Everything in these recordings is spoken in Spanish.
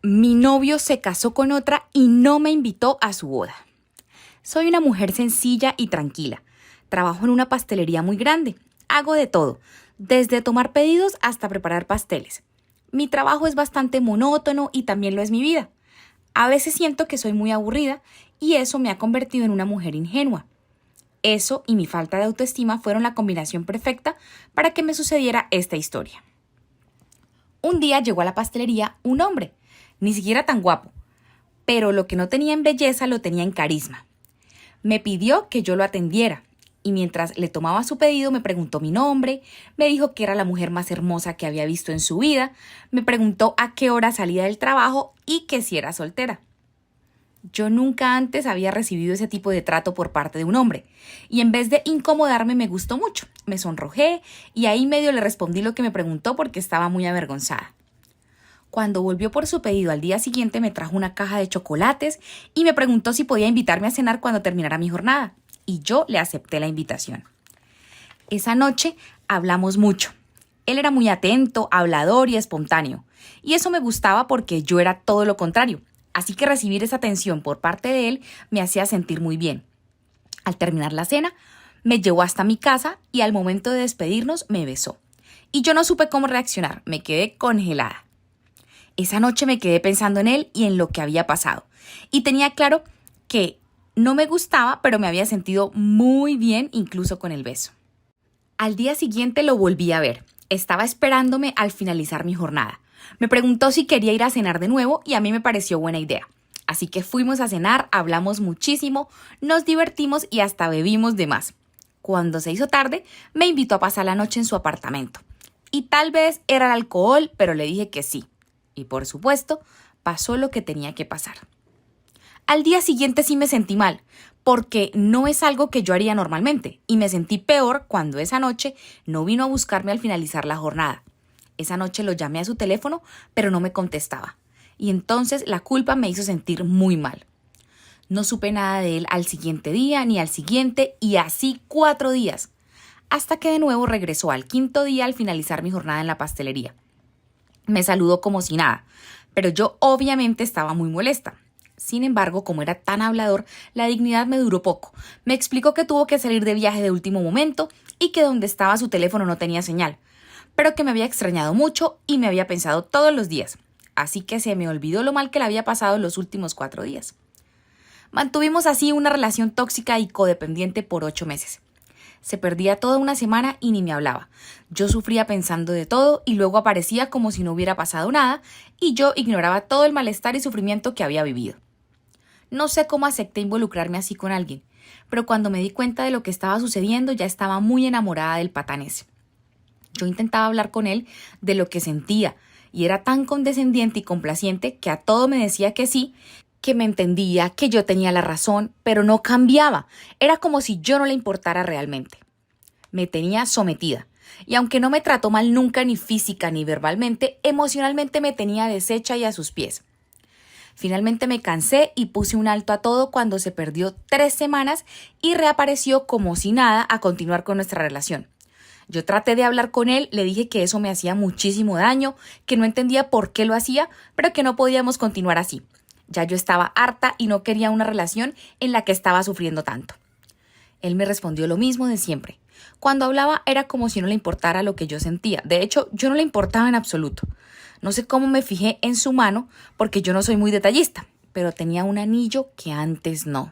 Mi novio se casó con otra y no me invitó a su boda. Soy una mujer sencilla y tranquila. Trabajo en una pastelería muy grande. Hago de todo, desde tomar pedidos hasta preparar pasteles. Mi trabajo es bastante monótono y también lo es mi vida. A veces siento que soy muy aburrida y eso me ha convertido en una mujer ingenua. Eso y mi falta de autoestima fueron la combinación perfecta para que me sucediera esta historia. Un día llegó a la pastelería un hombre, ni siquiera tan guapo, pero lo que no tenía en belleza lo tenía en carisma. Me pidió que yo lo atendiera y mientras le tomaba su pedido me preguntó mi nombre, me dijo que era la mujer más hermosa que había visto en su vida, me preguntó a qué hora salía del trabajo y que si era soltera. Yo nunca antes había recibido ese tipo de trato por parte de un hombre y en vez de incomodarme me gustó mucho. Me sonrojé y ahí medio le respondí lo que me preguntó porque estaba muy avergonzada. Cuando volvió por su pedido al día siguiente me trajo una caja de chocolates y me preguntó si podía invitarme a cenar cuando terminara mi jornada y yo le acepté la invitación. Esa noche hablamos mucho. Él era muy atento, hablador y espontáneo y eso me gustaba porque yo era todo lo contrario. Así que recibir esa atención por parte de él me hacía sentir muy bien. Al terminar la cena, me llevó hasta mi casa y al momento de despedirnos me besó. Y yo no supe cómo reaccionar, me quedé congelada. Esa noche me quedé pensando en él y en lo que había pasado. Y tenía claro que no me gustaba, pero me había sentido muy bien incluso con el beso. Al día siguiente lo volví a ver. Estaba esperándome al finalizar mi jornada. Me preguntó si quería ir a cenar de nuevo y a mí me pareció buena idea. Así que fuimos a cenar, hablamos muchísimo, nos divertimos y hasta bebimos de más. Cuando se hizo tarde, me invitó a pasar la noche en su apartamento. Y tal vez era el alcohol, pero le dije que sí. Y por supuesto, pasó lo que tenía que pasar. Al día siguiente sí me sentí mal, porque no es algo que yo haría normalmente. Y me sentí peor cuando esa noche no vino a buscarme al finalizar la jornada. Esa noche lo llamé a su teléfono, pero no me contestaba. Y entonces la culpa me hizo sentir muy mal. No supe nada de él al siguiente día, ni al siguiente, y así 4 días. Hasta que de nuevo regresó al 5.º día al finalizar mi jornada en la pastelería. Me saludó como si nada, pero yo obviamente estaba muy molesta. Sin embargo, como era tan hablador, la dignidad me duró poco. Me explicó que tuvo que salir de viaje de último momento y que donde estaba su teléfono no tenía señal, pero que me había extrañado mucho y me había pensado todos los días. Así que se me olvidó lo mal que le había pasado los últimos 4 días. Mantuvimos así una relación tóxica y codependiente por 8 meses. Se perdía toda una semana y ni me hablaba. Yo sufría pensando de todo y luego aparecía como si no hubiera pasado nada y yo ignoraba todo el malestar y sufrimiento que había vivido. No sé cómo acepté involucrarme así con alguien, pero cuando me di cuenta de lo que estaba sucediendo ya estaba muy enamorada del patán ese. Yo intentaba hablar con él de lo que sentía y era tan condescendiente y complaciente que a todo me decía que sí, que me entendía, que yo tenía la razón, pero no cambiaba. Era como si yo no le importara realmente. Me tenía sometida y aunque no me trató mal nunca ni física ni verbalmente, emocionalmente me tenía deshecha y a sus pies. Finalmente me cansé y puse un alto a todo cuando se perdió 3 semanas y reapareció como si nada a continuar con nuestra relación. Yo traté de hablar con él, le dije que eso me hacía muchísimo daño, que no entendía por qué lo hacía, pero que no podíamos continuar así. Ya yo estaba harta y no quería una relación en la que estaba sufriendo tanto. Él me respondió lo mismo de siempre. Cuando hablaba era como si no le importara lo que yo sentía. De hecho, yo no le importaba en absoluto. No sé cómo me fijé en su mano porque yo no soy muy detallista, pero tenía un anillo que antes no.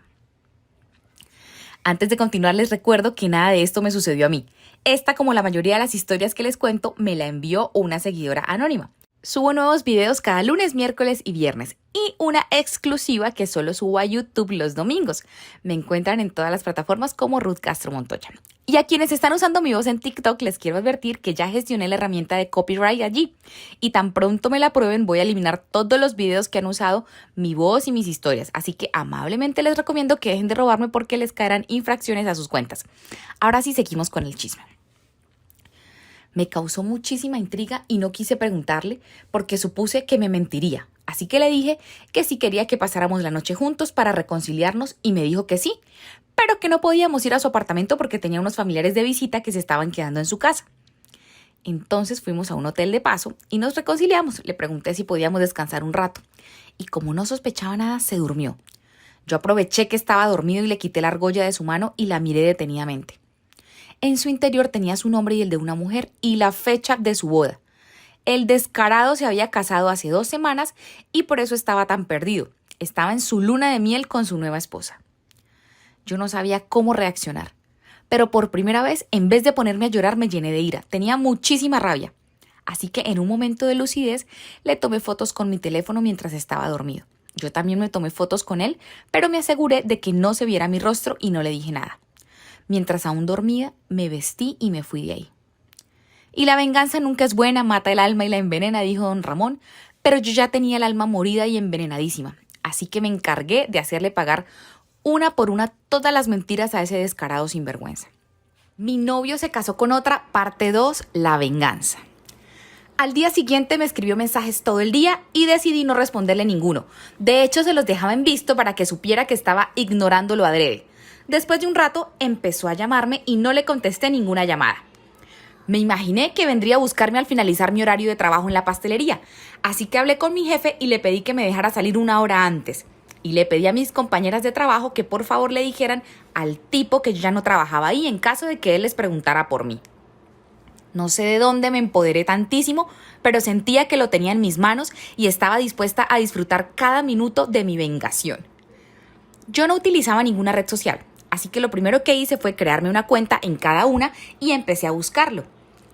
Antes de continuar les recuerdo que nada de esto me sucedió a mí. Esta, como la mayoría de las historias que les cuento, me la envió una seguidora anónima. Subo nuevos videos cada lunes, miércoles y viernes y una exclusiva que solo subo a YouTube los domingos. Me encuentran en todas las plataformas como Ruth Castro Montoya. Y a quienes están usando mi voz en TikTok les quiero advertir que ya gestioné la herramienta de copyright allí y tan pronto me la aprueben voy a eliminar todos los videos que han usado mi voz y mis historias. Así que amablemente les recomiendo que dejen de robarme porque les caerán infracciones a sus cuentas. Ahora sí seguimos con el chisme. Me causó muchísima intriga y no quise preguntarle porque supuse que me mentiría. Así que le dije que sí quería que pasáramos la noche juntos para reconciliarnos y me dijo que sí, pero que no podíamos ir a su apartamento porque tenía unos familiares de visita que se estaban quedando en su casa. Entonces fuimos a un hotel de paso y nos reconciliamos. Le pregunté si podíamos descansar un rato. Y como no sospechaba nada, se durmió. Yo aproveché que estaba dormido y le quité la argolla de su mano y la miré detenidamente. En su interior tenía su nombre y el de una mujer y la fecha de su boda. El descarado se había casado hace 2 semanas y por eso estaba tan perdido. Estaba en su luna de miel con su nueva esposa. Yo no sabía cómo reaccionar, pero por primera vez, en vez de ponerme a llorar, me llené de ira. Tenía muchísima rabia. Así que en un momento de lucidez, le tomé fotos con mi teléfono mientras estaba dormido. Yo también me tomé fotos con él, pero me aseguré de que no se viera mi rostro y no le dije nada. Mientras aún dormía, me vestí y me fui de ahí. Y la venganza nunca es buena, mata el alma y la envenena, dijo don Ramón, pero yo ya tenía el alma morida y envenenadísima, así que me encargué de hacerle pagar una por una todas las mentiras a ese descarado sinvergüenza. Mi novio se casó con otra, parte 2, la venganza. Al día siguiente me escribió mensajes todo el día y decidí no responderle ninguno. De hecho, se los dejaba en visto para que supiera que estaba ignorándolo adrede. Después de un rato, empezó a llamarme y no le contesté ninguna llamada. Me imaginé que vendría a buscarme al finalizar mi horario de trabajo en la pastelería, así que hablé con mi jefe y le pedí que me dejara salir 1 hora antes. Y le pedí a mis compañeras de trabajo que por favor le dijeran al tipo que yo ya no trabajaba ahí en caso de que él les preguntara por mí. No sé de dónde me empoderé tantísimo, pero sentía que lo tenía en mis manos y estaba dispuesta a disfrutar cada minuto de mi vengación. Yo no utilizaba ninguna red social, así que lo primero que hice fue crearme una cuenta en cada una y empecé a buscarlo.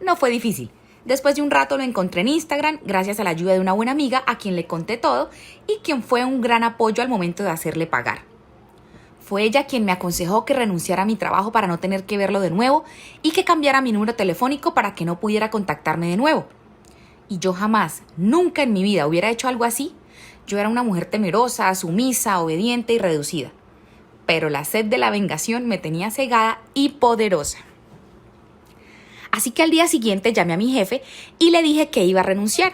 No fue difícil. Después de un rato lo encontré en Instagram gracias a la ayuda de una buena amiga a quien le conté todo y quien fue un gran apoyo al momento de hacerle pagar. Fue ella quien me aconsejó que renunciara a mi trabajo para no tener que verlo de nuevo y que cambiara mi número telefónico para que no pudiera contactarme de nuevo. Y yo jamás, nunca en mi vida hubiera hecho algo así. Yo era una mujer temerosa, sumisa, obediente y reducida. Pero la sed de la vengación me tenía cegada y poderosa. Así que al día siguiente llamé a mi jefe y le dije que iba a renunciar.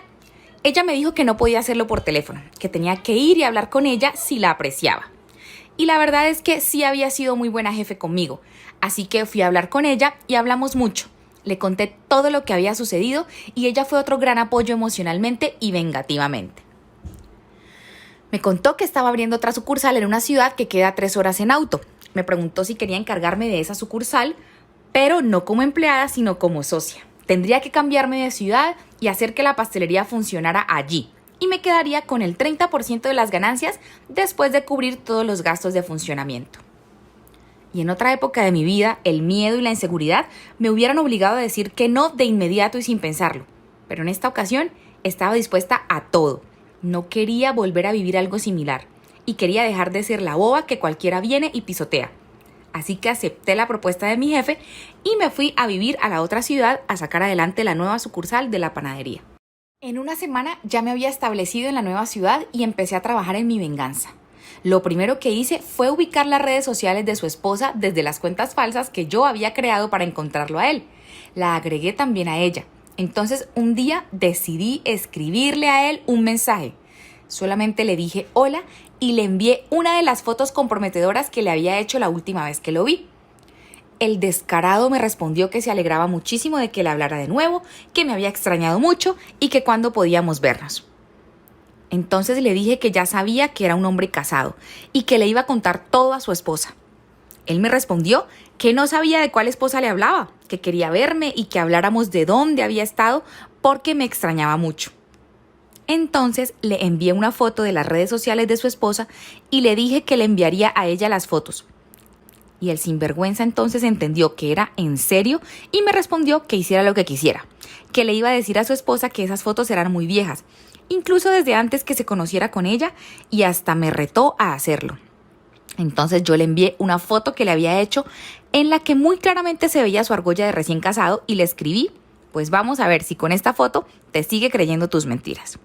Ella me dijo que no podía hacerlo por teléfono, que tenía que ir y hablar con ella si la apreciaba. Y la verdad es que sí había sido muy buena jefe conmigo, así que fui a hablar con ella y hablamos mucho. Le conté todo lo que había sucedido y ella fue otro gran apoyo emocionalmente y vengativamente. Me contó que estaba abriendo otra sucursal en una ciudad que queda a 3 horas en auto. Me preguntó si quería encargarme de esa sucursal, pero no como empleada, sino como socia. Tendría que cambiarme de ciudad y hacer que la pastelería funcionara allí. Y me quedaría con el 30% de las ganancias después de cubrir todos los gastos de funcionamiento. Y en otra época de mi vida, el miedo y la inseguridad me hubieran obligado a decir que no de inmediato y sin pensarlo. Pero en esta ocasión estaba dispuesta a todo. No quería volver a vivir algo similar y quería dejar de ser la boba que cualquiera viene y pisotea. Así que acepté la propuesta de mi jefe y me fui a vivir a la otra ciudad a sacar adelante la nueva sucursal de la panadería. En una semana ya me había establecido en la nueva ciudad y empecé a trabajar en mi venganza. Lo primero que hice fue ubicar las redes sociales de su esposa desde las cuentas falsas que yo había creado para encontrarlo a él. La agregué también a ella. Entonces un día decidí escribirle a él un mensaje. Solamente le dije hola y le envié una de las fotos comprometedoras que le había hecho la última vez que lo vi. El descarado me respondió que se alegraba muchísimo de que le hablara de nuevo, que me había extrañado mucho y que cuándo podíamos vernos. Entonces le dije que ya sabía que era un hombre casado y que le iba a contar todo a su esposa. Él me respondió que no sabía de cuál esposa le hablaba, que quería verme y que habláramos de dónde había estado porque me extrañaba mucho. Entonces le envié una foto de las redes sociales de su esposa y le dije que le enviaría a ella las fotos. Y el sinvergüenza entonces entendió que era en serio y me respondió que hiciera lo que quisiera, que le iba a decir a su esposa que esas fotos eran muy viejas, incluso desde antes que se conociera con ella, y hasta me retó a hacerlo. Entonces yo le envié una foto que le había hecho en la que muy claramente se veía su argolla de recién casado y le escribí, pues vamos a ver si con esta foto te sigue creyendo tus mentiras.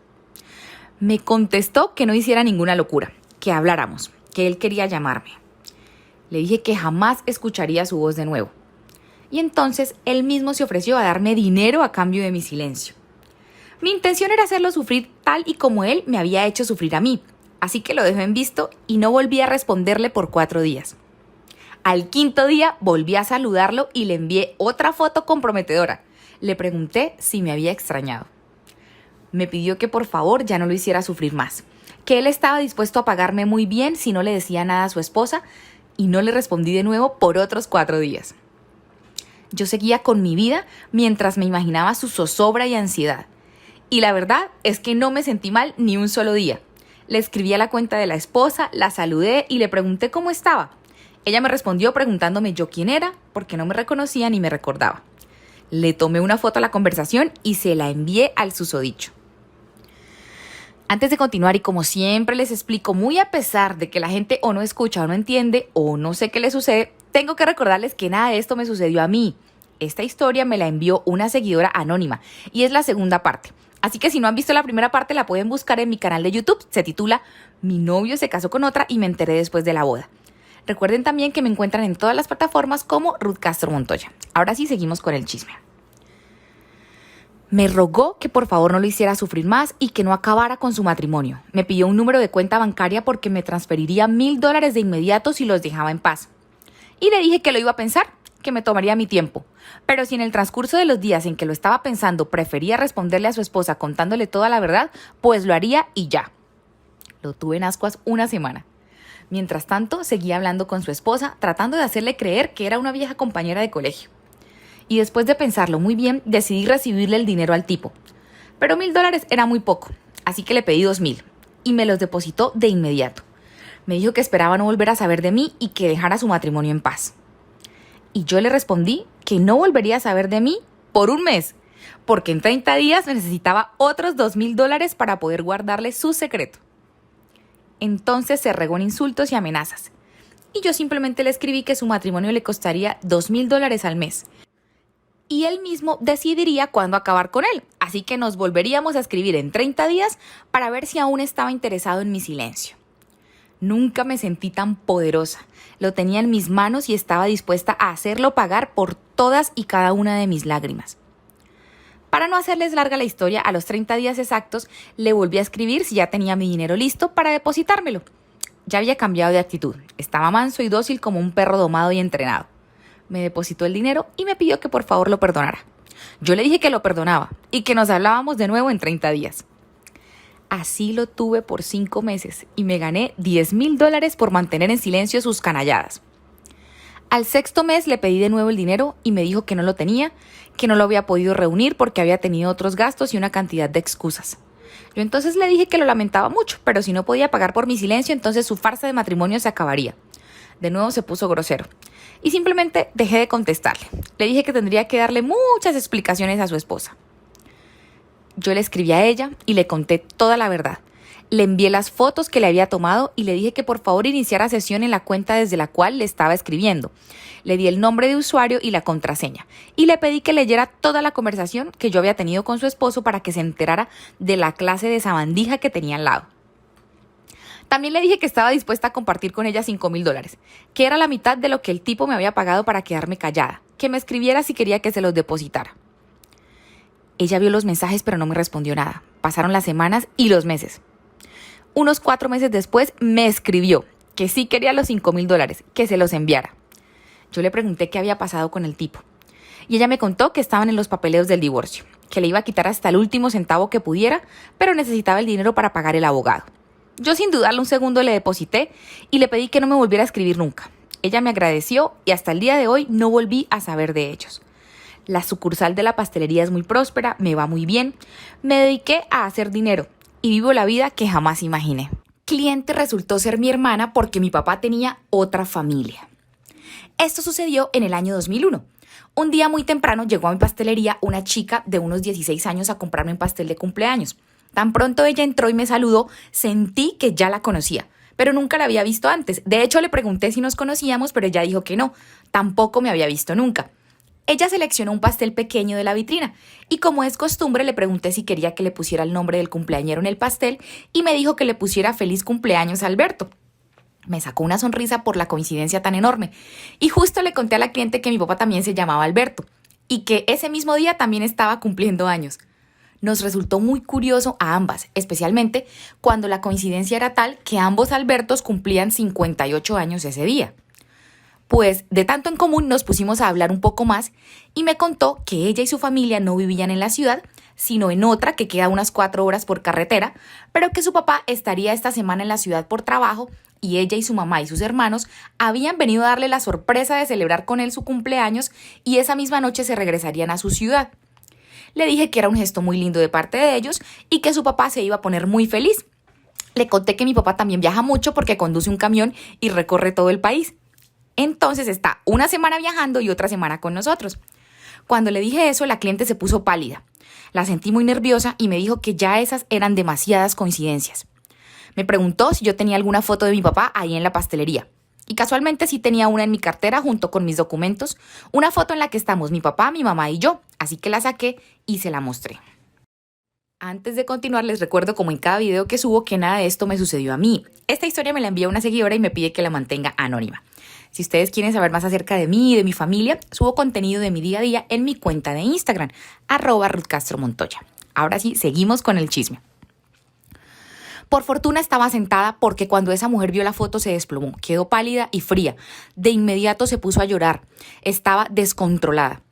Me contestó que no hiciera ninguna locura, que habláramos, que él quería llamarme. Le dije que jamás escucharía su voz de nuevo. Y entonces él mismo se ofreció a darme dinero a cambio de mi silencio. Mi intención era hacerlo sufrir tal y como él me había hecho sufrir a mí, así que lo dejé en visto y no volví a responderle por 4 días. Al 5.º día volví a saludarlo y le envié otra foto comprometedora. Le pregunté si me había extrañado. Me pidió que por favor ya no lo hiciera sufrir más, que él estaba dispuesto a pagarme muy bien si no le decía nada a su esposa, y no le respondí de nuevo por otros 4 días. Yo seguía con mi vida mientras me imaginaba su zozobra y ansiedad. Y la verdad es que no me sentí mal ni un solo día. Le escribí a la cuenta de la esposa, la saludé y le pregunté cómo estaba. Ella me respondió preguntándome yo quién era, porque no me reconocía ni me recordaba. Le tomé una foto a la conversación y se la envié al susodicho. Antes de continuar, y como siempre les explico, muy a pesar de que la gente o no escucha o no entiende o no sé qué le sucede, tengo que recordarles que nada de esto me sucedió a mí. Esta historia me la envió una seguidora anónima y es la segunda parte. Así que si no han visto la primera parte, la pueden buscar en mi canal de YouTube. Se titula Mi novio se casó con otra y me enteré después de la boda. Recuerden también que me encuentran en todas las plataformas como Ruth Castro Montoya. Ahora sí, seguimos con el chisme. Me rogó que por favor no lo hiciera sufrir más y que no acabara con su matrimonio. Me pidió un número de cuenta bancaria porque me transferiría $1,000 de inmediato si los dejaba en paz. Y le dije que lo iba a pensar, que me tomaría mi tiempo. Pero si en el transcurso de los días en que lo estaba pensando prefería responderle a su esposa contándole toda la verdad, pues lo haría y ya. Lo tuve en ascuas una semana. Mientras tanto, seguía hablando con su esposa, tratando de hacerle creer que era una vieja compañera de colegio. Y después de pensarlo muy bien, decidí recibirle el dinero al tipo. Pero $1,000 era muy poco, así que le pedí 2,000 y me los depositó de inmediato. Me dijo que esperaba no volver a saber de mí y que dejara su matrimonio en paz. Y yo le respondí que no volvería a saber de mí por un mes, porque en 30 días necesitaba otros $2,000 para poder guardarle su secreto. Entonces se regó en insultos y amenazas. Y yo simplemente le escribí que su matrimonio le costaría $2,000 al mes. Y él mismo decidiría cuándo acabar con él. Así que nos volveríamos a escribir en 30 días para ver si aún estaba interesado en mi silencio. Nunca me sentí tan poderosa. Lo tenía en mis manos y estaba dispuesta a hacerlo pagar por todas y cada una de mis lágrimas. Para no hacerles larga la historia, a los 30 días exactos le volví a escribir si ya tenía mi dinero listo para depositármelo. Ya había cambiado de actitud. Estaba manso y dócil como un perro domado y entrenado. Me depositó el dinero y me pidió que por favor lo perdonara. Yo le dije que lo perdonaba y que nos hablábamos de nuevo en 30 días. Así lo tuve por 5 meses y me gané $10,000 por mantener en silencio sus canalladas. Al 6º mes le pedí de nuevo el dinero y me dijo que no lo tenía, que no lo había podido reunir porque había tenido otros gastos y una cantidad de excusas. Yo entonces le dije que lo lamentaba mucho, pero si no podía pagar por mi silencio, entonces su farsa de matrimonio se acabaría. De nuevo se puso grosero y simplemente dejé de contestarle. Le dije que tendría que darle muchas explicaciones a su esposa. Yo le escribí a ella y le conté toda la verdad. Le envié las fotos que le había tomado y le dije que por favor iniciara sesión en la cuenta desde la cual le estaba escribiendo. Le di el nombre de usuario y la contraseña y le pedí que leyera toda la conversación que yo había tenido con su esposo para que se enterara de la clase de sabandija que tenía al lado. También le dije que estaba dispuesta a compartir con ella $5,000, que era la mitad de lo que el tipo me había pagado para quedarme callada, que me escribiera si quería que se los depositara. Ella vio los mensajes pero no me respondió nada. Pasaron las semanas y los meses. Unos 4 meses después me escribió que sí quería los $5,000, que se los enviara. Yo le pregunté qué había pasado con el tipo. Y ella me contó que estaban en los papeleos del divorcio, que le iba a quitar hasta el último centavo que pudiera, pero necesitaba el dinero para pagar el abogado. Yo sin dudarlo un segundo le deposité y le pedí que no me volviera a escribir nunca. Ella me agradeció y hasta el día de hoy no volví a saber de ellos. La sucursal de la pastelería es muy próspera, me va muy bien. Me dediqué a hacer dinero y vivo la vida que jamás imaginé. Cliente resultó ser mi hermana porque mi papá tenía otra familia. Esto sucedió en el año 2001. Un día muy temprano llegó a mi pastelería una chica de unos 16 años a comprarme un pastel de cumpleaños. Tan pronto ella entró y me saludó, sentí que ya la conocía, pero nunca la había visto antes. De hecho, le pregunté si nos conocíamos, pero ella dijo que no, tampoco me había visto nunca. Ella seleccionó un pastel pequeño de la vitrina y como es costumbre le pregunté si quería que le pusiera el nombre del cumpleañero en el pastel y me dijo que le pusiera feliz cumpleaños Alberto. Me sacó una sonrisa por la coincidencia tan enorme y justo le conté a la cliente que mi papá también se llamaba Alberto y que ese mismo día también estaba cumpliendo años. Nos resultó muy curioso a ambas, especialmente cuando la coincidencia era tal que ambos Albertos cumplían 58 años ese día. Pues de tanto en común nos pusimos a hablar un poco más y me contó que ella y su familia no vivían en la ciudad, sino en otra que queda unas 4 horas por carretera, pero que su papá estaría esta semana en la ciudad por trabajo y ella y su mamá y sus hermanos habían venido a darle la sorpresa de celebrar con él su cumpleaños y esa misma noche se regresarían a su ciudad. Le dije que era un gesto muy lindo de parte de ellos y que su papá se iba a poner muy feliz. Le conté que mi papá también viaja mucho porque conduce un camión y recorre todo el país. Entonces está una semana viajando y otra semana con nosotros. Cuando le dije eso, la cliente se puso pálida. La sentí muy nerviosa y me dijo que ya esas eran demasiadas coincidencias. Me preguntó si yo tenía alguna foto de mi papá ahí en la pastelería. Y casualmente sí tenía una en mi cartera junto con mis documentos, una foto en la que estamos mi papá, mi mamá y yo. Así que la saqué y se la mostré. Antes de continuar, les recuerdo, como en cada video que subo, que nada de esto me sucedió a mí. Esta historia me la envía una seguidora y me pide que la mantenga anónima. Si ustedes quieren saber más acerca de mí y de mi familia, subo contenido de mi día a día en mi cuenta de Instagram, @RuthCastroMontoya. Ahora sí, seguimos con el chisme. Por fortuna estaba sentada porque cuando esa mujer vio la foto se desplomó, quedó pálida y fría. De inmediato se puso a llorar. Estaba descontrolada.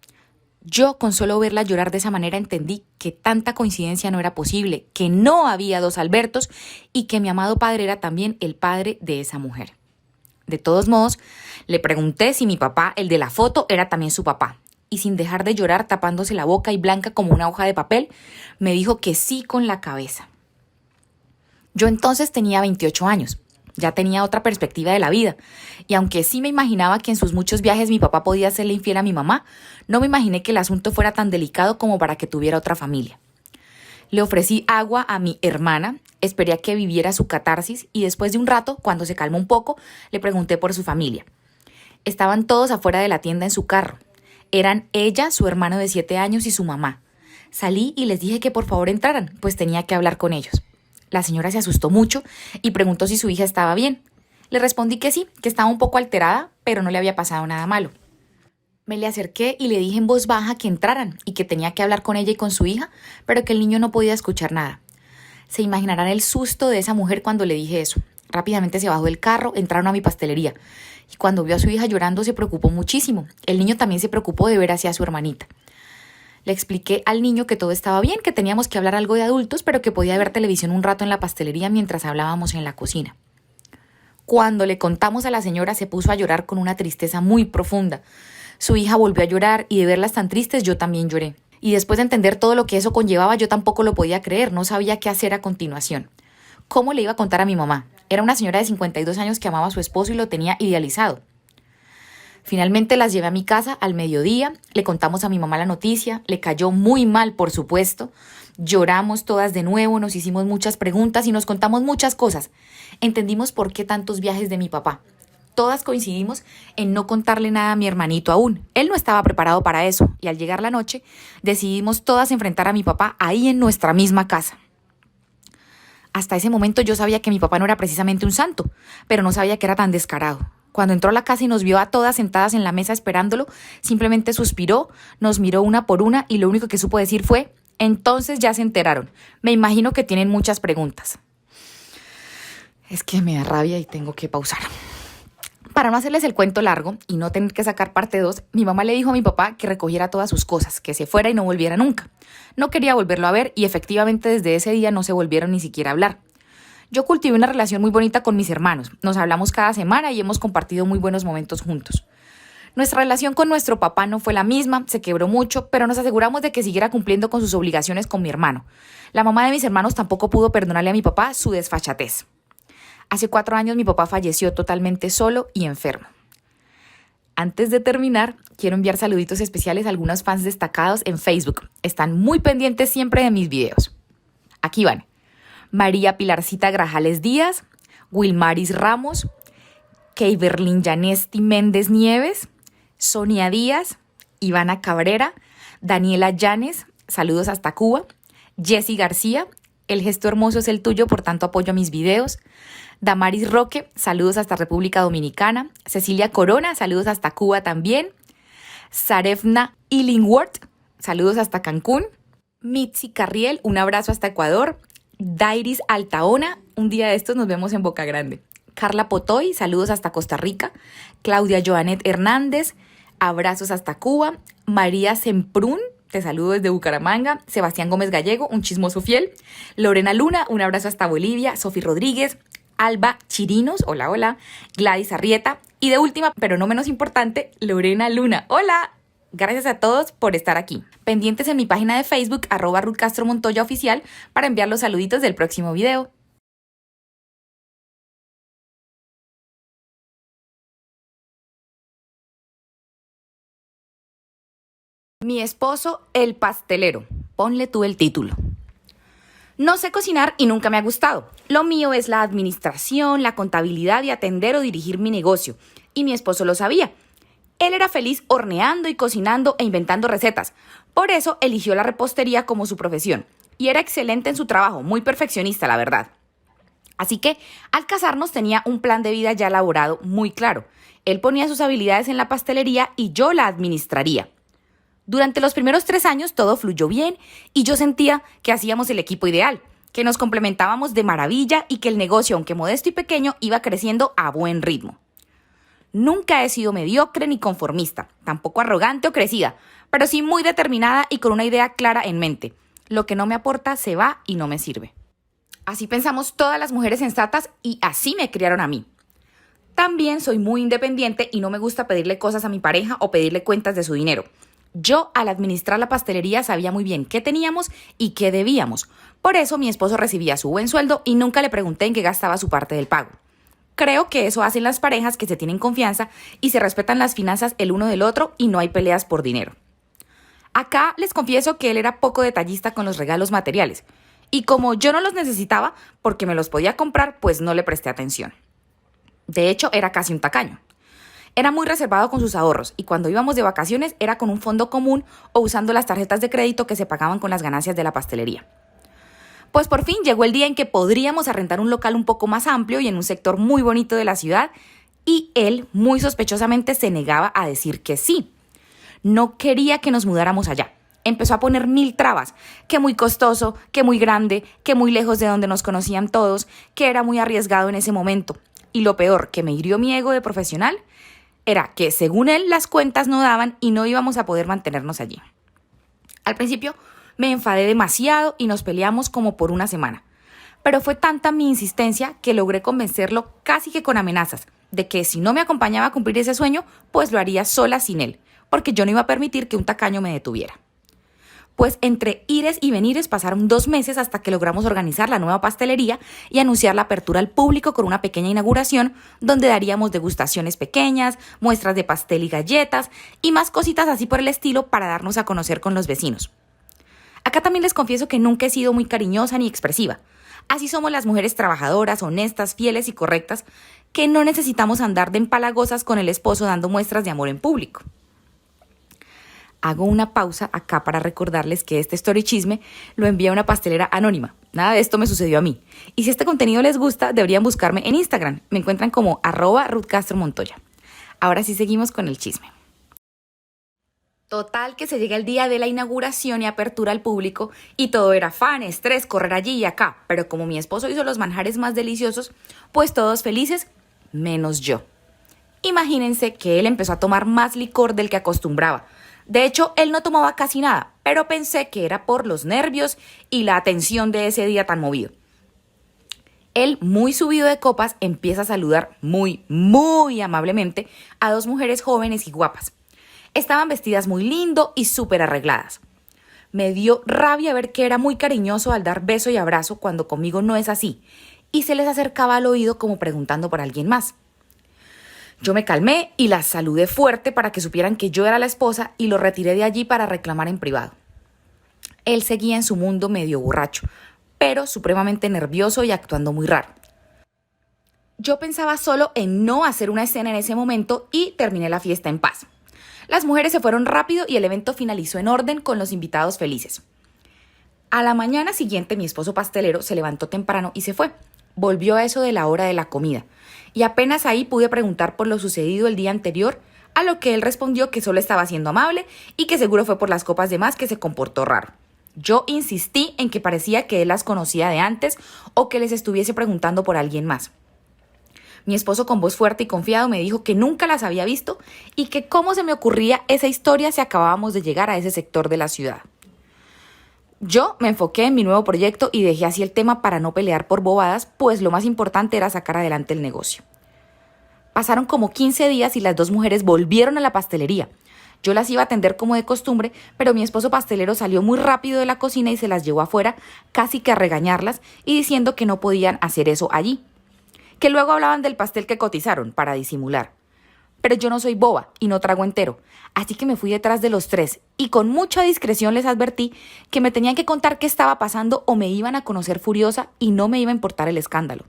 Yo, con solo verla llorar de esa manera, entendí que tanta coincidencia no era posible, que no había dos Albertos y que mi amado padre era también el padre de esa mujer. De todos modos, le pregunté si mi papá, el de la foto, era también su papá. Y sin dejar de llorar, tapándose la boca y blanca como una hoja de papel, me dijo que sí con la cabeza. Yo entonces tenía 28 años. Ya tenía otra perspectiva de la vida. Y aunque sí me imaginaba que en sus muchos viajes mi papá podía serle infiel a mi mamá, no me imaginé que el asunto fuera tan delicado como para que tuviera otra familia. Le ofrecí agua a mi hermana, esperé a que viviera su catarsis y después de un rato, cuando se calmó un poco, le pregunté por su familia. Estaban todos afuera de la tienda en su carro. Eran ella, su hermano de 7 años y su mamá. Salí y les dije que por favor entraran, pues tenía que hablar con ellos. La señora se asustó mucho y preguntó si su hija estaba bien. Le respondí que sí, que estaba un poco alterada, pero no le había pasado nada malo. Me le acerqué y le dije en voz baja que entraran y que tenía que hablar con ella y con su hija, pero que el niño no podía escuchar nada. Se imaginarán el susto de esa mujer cuando le dije eso. Rápidamente se bajó del carro, entraron a mi pastelería. Y cuando vio a su hija llorando se preocupó muchísimo. El niño también se preocupó de ver hacia su hermanita. Le expliqué al niño que todo estaba bien, que teníamos que hablar algo de adultos, pero que podía ver televisión un rato en la pastelería mientras hablábamos en la cocina. Cuando le contamos a la señora, se puso a llorar con una tristeza muy profunda. Su hija volvió a llorar y de verlas tan tristes yo también lloré. Y después de entender todo lo que eso conllevaba, yo tampoco lo podía creer, no sabía qué hacer a continuación. ¿Cómo le iba a contar a mi mamá? Era una señora de 52 años que amaba a su esposo y lo tenía idealizado. Finalmente las llevé a mi casa al mediodía, le contamos a mi mamá la noticia, le cayó muy mal, por supuesto. Lloramos todas de nuevo, nos hicimos muchas preguntas y nos contamos muchas cosas. Entendimos por qué tantos viajes de mi papá. Todas coincidimos en no contarle nada a mi hermanito aún. Él no estaba preparado para eso y al llegar la noche decidimos todas enfrentar a mi papá ahí en nuestra misma casa. Hasta ese momento yo sabía que mi papá no era precisamente un santo, pero no sabía que era tan descarado. Cuando entró a la casa y nos vio a todas sentadas en la mesa esperándolo, simplemente suspiró, nos miró una por una y lo único que supo decir fue: entonces ya se enteraron. Me imagino que tienen muchas preguntas. Es que me da rabia y tengo que pausar. Para no hacerles el cuento largo y no tener que sacar parte 2, mi mamá le dijo a mi papá que recogiera todas sus cosas, que se fuera y no volviera nunca. No quería volverlo a ver y efectivamente desde ese día no se volvieron ni siquiera a hablar. Yo cultivé una relación muy bonita con mis hermanos. Nos hablamos cada semana y hemos compartido muy buenos momentos juntos. Nuestra relación con nuestro papá no fue la misma, se quebró mucho, pero nos aseguramos de que siguiera cumpliendo con sus obligaciones con mi hermano. La mamá de mis hermanos tampoco pudo perdonarle a mi papá su desfachatez. Hace 4 años mi papá falleció totalmente solo y enfermo. Antes de terminar, quiero enviar saluditos especiales a algunos fans destacados en Facebook. Están muy pendientes siempre de mis videos. Aquí van: María Pilarcita Grajales Díaz, Wilmaris Ramos, Keiberlin Yanesti Méndez Nieves, Sonia Díaz, Ivana Cabrera, Daniela Llanes, saludos hasta Cuba, Jessy García, el gesto hermoso es el tuyo, por tanto apoyo a mis videos, Damaris Roque, saludos hasta República Dominicana, Cecilia Corona, saludos hasta Cuba también, Sarefna Illingworth, saludos hasta Cancún, Mitzi Carriel, un abrazo hasta Ecuador, Dairis Altaona, un día de estos nos vemos en Boca Grande. Carla Potoy, saludos hasta Costa Rica. Claudia Joanet Hernández, abrazos hasta Cuba. María Semprún, te saludo desde Bucaramanga. Sebastián Gómez Gallego, un chismoso fiel. Lorena Luna, un abrazo hasta Bolivia. Sofi Rodríguez. Alba Chirinos, hola, hola. Gladys Arrieta. Y de última, pero no menos importante, Lorena Luna, hola. Gracias a todos por estar aquí. Pendientes en mi página de Facebook, @RuthCastroMontoyaOficial, para enviar los saluditos del próximo video. Mi esposo, el pastelero. Ponle tú el título. No sé cocinar y nunca me ha gustado. Lo mío es la administración, la contabilidad y atender o dirigir mi negocio. Y mi esposo lo sabía. Él era feliz horneando y cocinando e inventando recetas. Por eso eligió la repostería como su profesión. Y era excelente en su trabajo, muy perfeccionista, la verdad. Así que, al casarnos tenía un plan de vida ya elaborado muy claro. Él ponía sus habilidades en la pastelería y yo la administraría. Durante los primeros 3 años todo fluyó bien y yo sentía que hacíamos el equipo ideal, que nos complementábamos de maravilla y que el negocio, aunque modesto y pequeño, iba creciendo a buen ritmo. Nunca he sido mediocre ni conformista, tampoco arrogante o crecida, pero sí muy determinada y con una idea clara en mente. Lo que no me aporta se va y no me sirve. Así pensamos todas las mujeres sensatas y así me criaron a mí. También soy muy independiente y no me gusta pedirle cosas a mi pareja o pedirle cuentas de su dinero. Yo, al administrar la pastelería, sabía muy bien qué teníamos y qué debíamos. Por eso mi esposo recibía su buen sueldo y nunca le pregunté en qué gastaba su parte del pago. Creo que eso hacen las parejas que se tienen confianza y se respetan las finanzas el uno del otro y no hay peleas por dinero. Acá les confieso que él era poco detallista con los regalos materiales. Y como yo no los necesitaba porque me los podía comprar, pues no le presté atención. De hecho, era casi un tacaño. Era muy reservado con sus ahorros y cuando íbamos de vacaciones era con un fondo común o usando las tarjetas de crédito que se pagaban con las ganancias de la pastelería. Pues por fin llegó el día en que podríamos arrendar un local un poco más amplio y en un sector muy bonito de la ciudad y él muy sospechosamente se negaba a decir que sí. No quería que nos mudáramos allá. Empezó a poner 1000 trabas, que muy costoso, que muy grande, que muy lejos de donde nos conocían todos, que era muy arriesgado en ese momento. Y lo peor, que me hirió mi ego de profesional, era que según él las cuentas no daban y no íbamos a poder mantenernos allí. Al principio me enfadé demasiado y nos peleamos como por una semana. Pero fue tanta mi insistencia que logré convencerlo casi que con amenazas de que si no me acompañaba a cumplir ese sueño, pues lo haría sola sin él, porque yo no iba a permitir que un tacaño me detuviera. Pues entre ires y venires pasaron 2 meses hasta que logramos organizar la nueva pastelería y anunciar la apertura al público con una pequeña inauguración donde daríamos degustaciones pequeñas, muestras de pastel y galletas y más cositas así por el estilo para darnos a conocer con los vecinos. Acá también les confieso que nunca he sido muy cariñosa ni expresiva. Así somos las mujeres trabajadoras, honestas, fieles y correctas, que no necesitamos andar de empalagosas con el esposo dando muestras de amor en público. Hago una pausa acá para recordarles que este story chisme lo envía una pastelera anónima. Nada de esto me sucedió a mí. Y si este contenido les gusta, deberían buscarme en Instagram. Me encuentran como @RuthCastroMontoya. Ahora sí seguimos con el chisme. Total que se llega el día de la inauguración y apertura al público y todo era afán, estrés, correr allí y acá. Pero como mi esposo hizo los manjares más deliciosos, pues todos felices, menos yo. Imagínense que él empezó a tomar más licor del que acostumbraba. De hecho, él no tomaba casi nada, pero pensé que era por los nervios y la atención de ese día tan movido. Él, muy subido de copas, empieza a saludar muy amablemente a 2 mujeres jóvenes y guapas. Estaban vestidas muy lindo y súper arregladas. Me dio rabia ver que era muy cariñoso al dar beso y abrazo cuando conmigo no es así, y se les acercaba al oído como preguntando por alguien más. Yo me calmé y las saludé fuerte para que supieran que yo era la esposa y lo retiré de allí para reclamar en privado. Él seguía en su mundo medio borracho, pero supremamente nervioso y actuando muy raro. Yo pensaba solo en no hacer una escena en ese momento y terminé la fiesta en paz. Las mujeres se fueron rápido y el evento finalizó en orden con los invitados felices. A la mañana siguiente mi esposo pastelero se levantó temprano y se fue. Volvió a eso de la hora de la comida. Y apenas ahí pude preguntar por lo sucedido el día anterior, a lo que él respondió que solo estaba siendo amable y que seguro fue por las copas de más que se comportó raro. Yo insistí en que parecía que él las conocía de antes o que les estuviese preguntando por alguien más. Mi esposo, con voz fuerte y confiado, me dijo que nunca las había visto y que cómo se me ocurría esa historia si acabábamos de llegar a ese sector de la ciudad. Yo me enfoqué en mi nuevo proyecto y dejé así el tema para no pelear por bobadas, pues lo más importante era sacar adelante el negocio. Pasaron como 15 días y las dos mujeres volvieron a la pastelería. Yo las iba a atender como de costumbre, pero mi esposo pastelero salió muy rápido de la cocina y se las llevó afuera, casi que a regañarlas y diciendo que no podían hacer eso allí. Que luego hablaban del pastel que cotizaron para disimular. Pero yo no soy boba y no trago entero, así que me fui detrás de los tres y con mucha discreción les advertí que me tenían que contar qué estaba pasando o me iban a conocer furiosa y no me iba a importar el escándalo.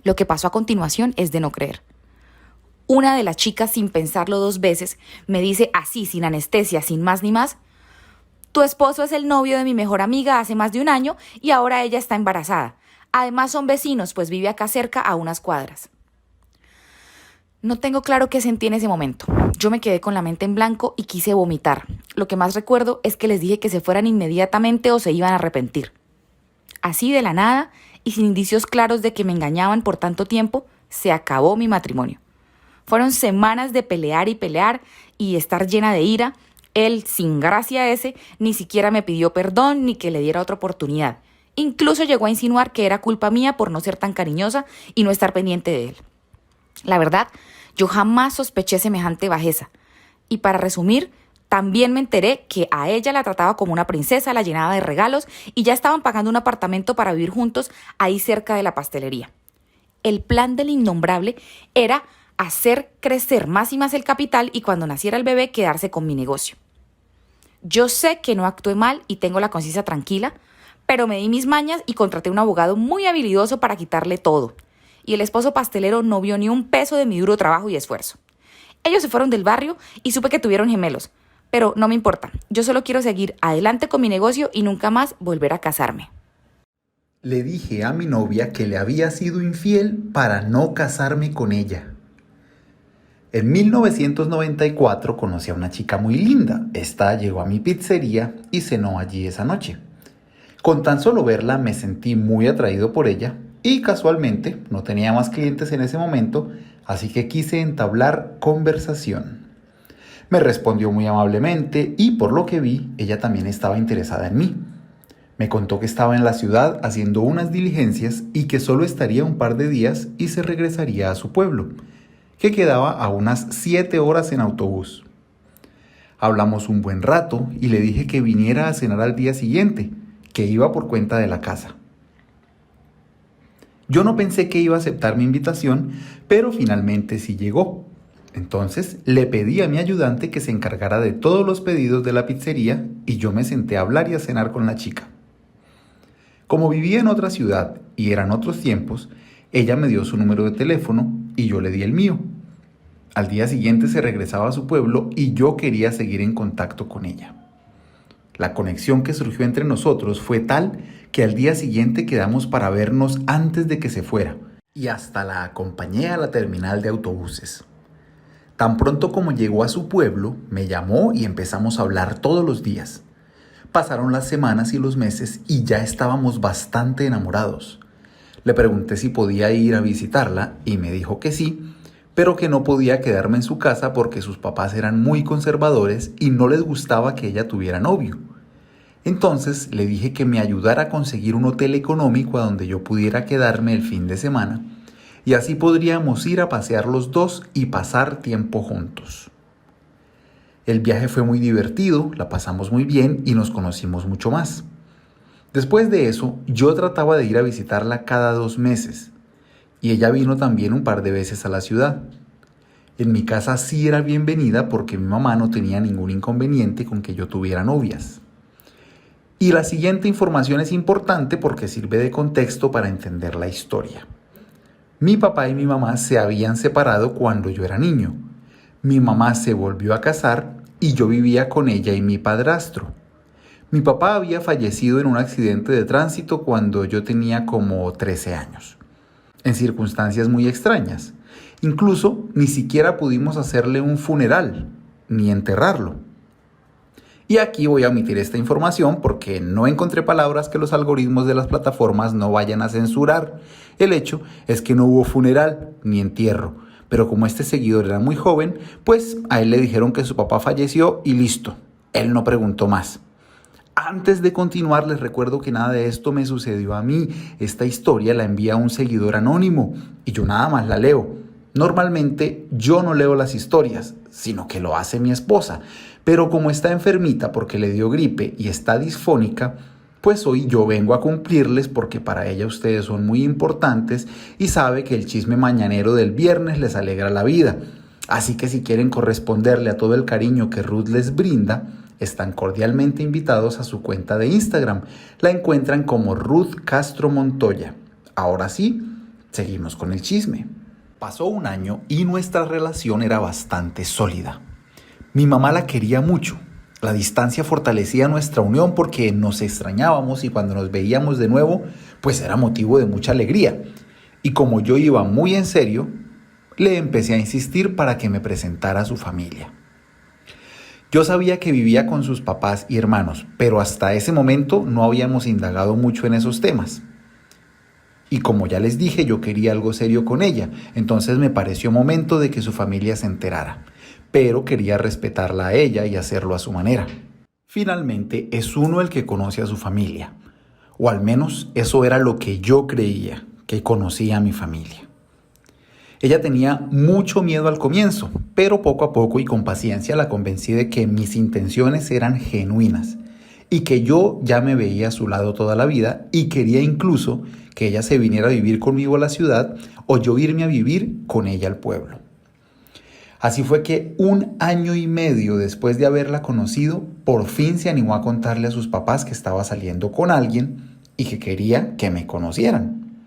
Lo que pasó a continuación es de no creer. Una de las chicas, sin pensarlo dos veces, me dice así, sin anestesia, sin más ni más: tu esposo es el novio de mi mejor amiga hace más de un año y ahora ella está embarazada. Además son vecinos, pues vive acá cerca a unas cuadras. No tengo claro qué sentí en ese momento. Yo me quedé con la mente en blanco y quise vomitar. Lo que más recuerdo es que les dije que se fueran inmediatamente o se iban a arrepentir. Así de la nada y sin indicios claros de que me engañaban por tanto tiempo, se acabó mi matrimonio. Fueron semanas de pelear y estar llena de ira. Él, sin gracia ese, ni siquiera me pidió perdón ni que le diera otra oportunidad. Incluso llegó a insinuar que era culpa mía por no ser tan cariñosa y no estar pendiente de él. La verdad, yo jamás sospeché semejante bajeza. Y para resumir, también me enteré que a ella la trataba como una princesa, la llenaba de regalos y ya estaban pagando un apartamento para vivir juntos ahí cerca de la pastelería. El plan del innombrable era hacer crecer más y más el capital y cuando naciera el bebé quedarse con mi negocio. Yo sé que no actué mal y tengo la conciencia tranquila, pero me di mis mañas y contraté un abogado muy habilidoso para quitarle todo. Y el esposo pastelero no vio ni un peso de mi duro trabajo y esfuerzo. Ellos se fueron del barrio y supe que tuvieron gemelos, pero no me importa. Yo solo quiero seguir adelante con mi negocio y nunca más volver a casarme. Le dije a mi novia que le había sido infiel para no casarme con ella. En 1994 conocí a una chica muy linda. Esta llegó a mi pizzería y cenó allí esa noche. Con tan solo verla me sentí muy atraído por ella y casualmente no tenía más clientes en ese momento, así que quise entablar conversación. Me respondió muy amablemente y por lo que vi, ella también estaba interesada en mí. Me contó que estaba en la ciudad haciendo unas diligencias y que solo estaría un par de días y se regresaría a su pueblo, que quedaba a unas 7 horas en autobús. Hablamos un buen rato y le dije que viniera a cenar al día siguiente, que iba por cuenta de la casa. Yo no pensé que iba a aceptar mi invitación, pero finalmente sí llegó. Entonces le pedí a mi ayudante que se encargara de todos los pedidos de la pizzería y yo me senté a hablar y a cenar con la chica. Como vivía en otra ciudad y eran otros tiempos, ella me dio su número de teléfono y yo le di el mío. Al día siguiente se regresaba a su pueblo y yo quería seguir en contacto con ella. La conexión que surgió entre nosotros fue tal que al día siguiente quedamos para vernos antes de que se fuera y hasta la acompañé a la terminal de autobuses. Tan pronto como llegó a su pueblo, me llamó y empezamos a hablar todos los días. Pasaron las semanas y los meses y ya estábamos bastante enamorados. Le pregunté si podía ir a visitarla y me dijo que sí, pero que no podía quedarme en su casa porque sus papás eran muy conservadores y no les gustaba que ella tuviera novio. Entonces le dije que me ayudara a conseguir un hotel económico a donde yo pudiera quedarme el fin de semana y así podríamos ir a pasear los dos y pasar tiempo juntos. El viaje fue muy divertido, la pasamos muy bien y nos conocimos mucho más. Después de eso, yo trataba de ir a visitarla cada 2 meses y ella vino también un par de veces a la ciudad. En mi casa sí era bienvenida porque mi mamá no tenía ningún inconveniente con que yo tuviera novias. Y la siguiente información es importante porque sirve de contexto para entender la historia. Mi papá y mi mamá se habían separado cuando yo era niño. Mi mamá se volvió a casar y yo vivía con ella y mi padrastro. Mi papá había fallecido en un accidente de tránsito cuando yo tenía como 13 años, en circunstancias muy extrañas. Incluso ni siquiera pudimos hacerle un funeral, ni enterrarlo. Y aquí voy a omitir esta información porque no encontré palabras que los algoritmos de las plataformas no vayan a censurar. El hecho es que no hubo funeral ni entierro, pero como este seguidor era muy joven, pues a él le dijeron que su papá falleció y listo. Él no preguntó más. Antes de continuar, les recuerdo que nada de esto me sucedió a mí. Esta historia la envía un seguidor anónimo y yo nada más la leo. Normalmente yo no leo las historias, sino que lo hace mi esposa. Pero como está enfermita porque le dio gripe y está disfónica, pues hoy yo vengo a cumplirles porque para ella ustedes son muy importantes y sabe que el chisme mañanero del viernes les alegra la vida. Así que si quieren corresponderle a todo el cariño que Ruth les brinda, están cordialmente invitados a su cuenta de Instagram. La encuentran como Ruth Castro Montoya. Ahora sí, seguimos con el chisme. Pasó un año y nuestra relación era bastante sólida. Mi mamá la quería mucho. La distancia fortalecía nuestra unión porque nos extrañábamos y cuando nos veíamos de nuevo, pues era motivo de mucha alegría. Y como yo iba muy en serio, le empecé a insistir para que me presentara a su familia. Yo sabía que vivía con sus papás y hermanos, pero hasta ese momento no habíamos indagado mucho en esos temas. Y como ya les dije, yo quería algo serio con ella, entonces me pareció momento de que su familia se enterara, pero quería respetarla a ella y hacerlo a su manera. Finalmente, es uno el que conoce a su familia, o al menos eso era lo que yo creía, que conocía a mi familia. Ella tenía mucho miedo al comienzo, pero poco a poco y con paciencia la convencí de que mis intenciones eran genuinas y que yo ya me veía a su lado toda la vida y quería incluso que ella se viniera a vivir conmigo a la ciudad o yo irme a vivir con ella al pueblo. Así fue que 1 año y medio después de haberla conocido, por fin se animó a contarle a sus papás que estaba saliendo con alguien y que quería que me conocieran.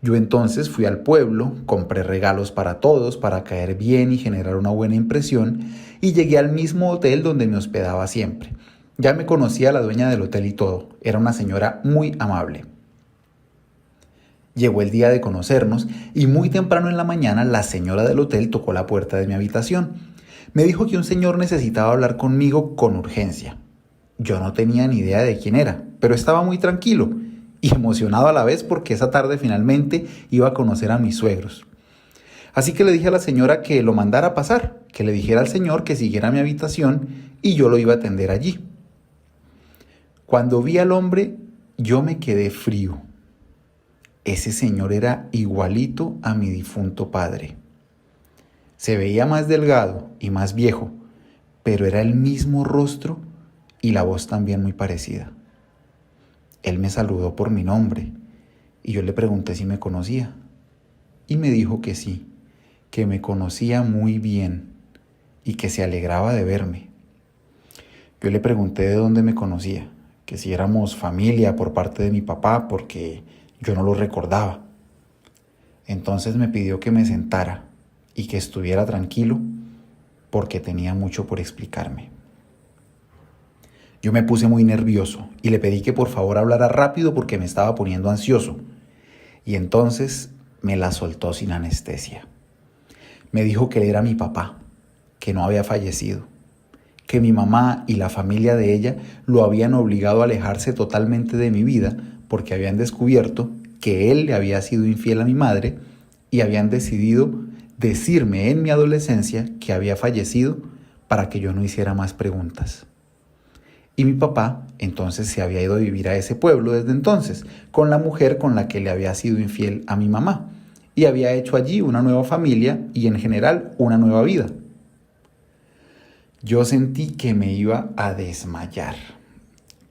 Yo entonces fui al pueblo, compré regalos para todos para caer bien y generar una buena impresión y llegué al mismo hotel donde me hospedaba siempre. Ya me conocía la dueña del hotel y todo, era una señora muy amable. Llegó el día de conocernos y muy temprano en la mañana la señora del hotel tocó la puerta de mi habitación. Me dijo que un señor necesitaba hablar conmigo con urgencia. Yo no tenía ni idea de quién era, pero estaba muy tranquilo y emocionado a la vez porque esa tarde finalmente iba a conocer a mis suegros. Así que le dije a la señora que lo mandara a pasar, que le dijera al señor que siguiera a mi habitación y yo lo iba a atender allí. Cuando vi al hombre, yo me quedé frío. Ese señor era igualito a mi difunto padre. Se veía más delgado y más viejo, pero era el mismo rostro y la voz también muy parecida. Él me saludó por mi nombre y yo le pregunté si me conocía. Y me dijo que sí, que me conocía muy bien y que se alegraba de verme. Yo le pregunté de dónde me conocía, que si éramos familia por parte de mi papá, porque yo no lo recordaba. Entonces me pidió que me sentara y que estuviera tranquilo porque tenía mucho por explicarme. Yo me puse muy nervioso y le pedí que por favor hablara rápido porque me estaba poniendo ansioso. Y entonces me la soltó sin anestesia. Me dijo que él era mi papá, que no había fallecido, que mi mamá y la familia de ella lo habían obligado a alejarse totalmente de mi vida porque habían descubierto que él le había sido infiel a mi madre y habían decidido decirme en mi adolescencia que había fallecido para que yo no hiciera más preguntas. Y mi papá entonces se había ido a vivir a ese pueblo desde entonces, con la mujer con la que le había sido infiel a mi mamá, y había hecho allí una nueva familia y en general una nueva vida. Yo sentí que me iba a desmayar.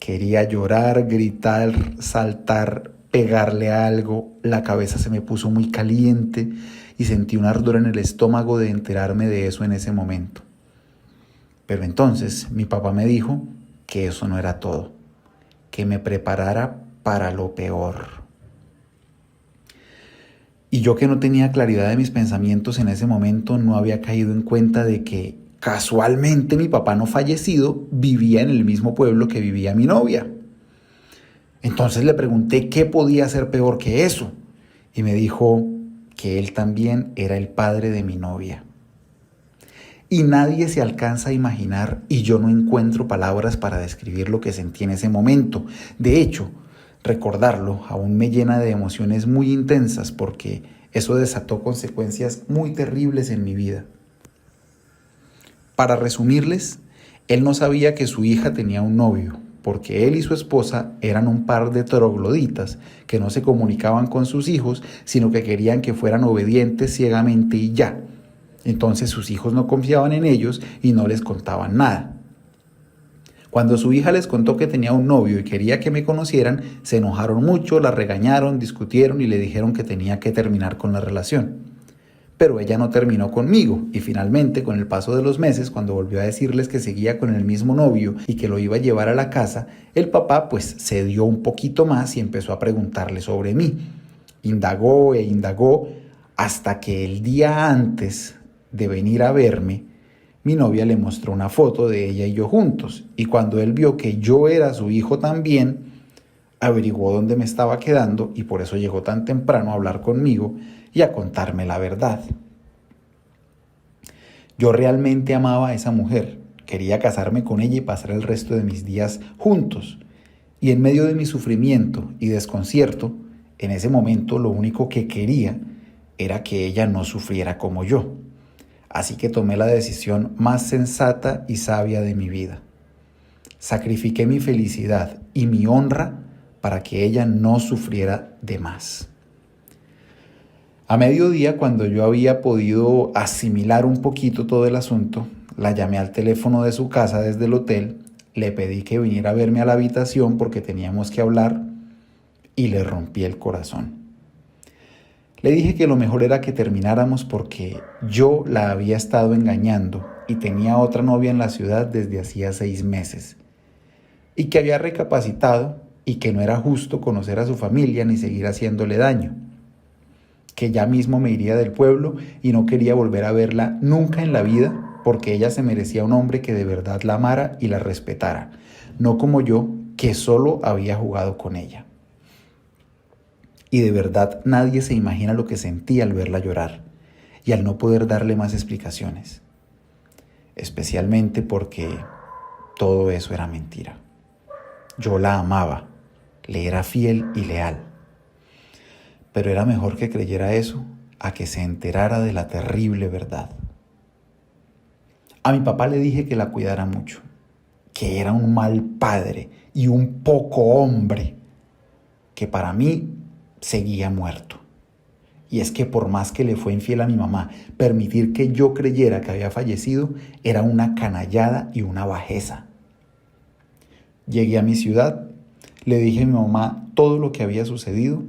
Quería llorar, gritar, saltar, pegarle a algo. La cabeza se me puso muy caliente y sentí un ardor en el estómago de enterarme de eso en ese momento. Pero entonces mi papá me dijo que eso no era todo, que me preparara para lo peor. Y yo que no tenía claridad de mis pensamientos en ese momento, no había caído en cuenta de que casualmente mi papá no fallecido vivía en el mismo pueblo que vivía mi novia. Entonces le pregunté qué podía ser peor que eso y me dijo que él también era el padre de mi novia. y nadie se alcanza a imaginar y yo no encuentro palabras para describir lo que sentí en ese momento. De hecho, recordarlo aún me llena de emociones muy intensas porque eso desató consecuencias muy terribles en mi vida. Para resumirles, él no sabía que su hija tenía un novio, porque él y su esposa eran un par de trogloditas que no se comunicaban con sus hijos, sino que querían que fueran obedientes ciegamente y ya. Entonces sus hijos no confiaban en ellos y no les contaban nada. Cuando su hija les contó que tenía un novio y quería que me conocieran, se enojaron mucho, la regañaron, discutieron y le dijeron que tenía que terminar con la relación. Pero ella no terminó conmigo y finalmente, con el paso de los meses, cuando volvió a decirles que seguía con el mismo novio y que lo iba a llevar a la casa, el papá pues cedió un poquito más y empezó a preguntarle sobre mí. Indagó e indagó hasta que el día antes de venir a verme, mi novia le mostró una foto de ella y yo juntos, y cuando él vio que yo era su hijo también, averiguó dónde me estaba quedando y por eso llegó tan temprano a hablar conmigo y a contarme la verdad. Yo realmente amaba a esa mujer, quería casarme con ella y pasar el resto de mis días juntos, y en medio de mi sufrimiento y desconcierto, en ese momento lo único que quería era que ella no sufriera como yo. Así que tomé la decisión más sensata y sabia de mi vida. Sacrifiqué mi felicidad y mi honra para que ella no sufriera de más. A mediodía, cuando yo había podido asimilar un poquito todo el asunto, la llamé al teléfono de su casa desde el hotel, le pedí que viniera a verme a la habitación porque teníamos que hablar y le rompí el corazón. Le dije que lo mejor era que termináramos porque yo la había estado engañando y tenía otra novia en la ciudad desde hacía 6 meses. Y que había recapacitado y que no era justo conocer a su familia ni seguir haciéndole daño. Que ya mismo me iría del pueblo y no quería volver a verla nunca en la vida porque ella se merecía un hombre que de verdad la amara y la respetara, no como yo, que solo había jugado con ella. Y de verdad nadie se imagina lo que sentí al verla llorar y al no poder darle más explicaciones. Especialmente porque todo eso era mentira. Yo la amaba, le era fiel y leal. Pero era mejor que creyera eso a que se enterara de la terrible verdad. A mi papá le dije que la cuidara mucho, que era un mal padre y un poco hombre, que para mí seguía muerto. Y es que por más que le fue infiel a mi mamá, permitir que yo creyera que había fallecido era una canallada y una bajeza. Llegué a mi ciudad, le dije a mi mamá todo lo que había sucedido,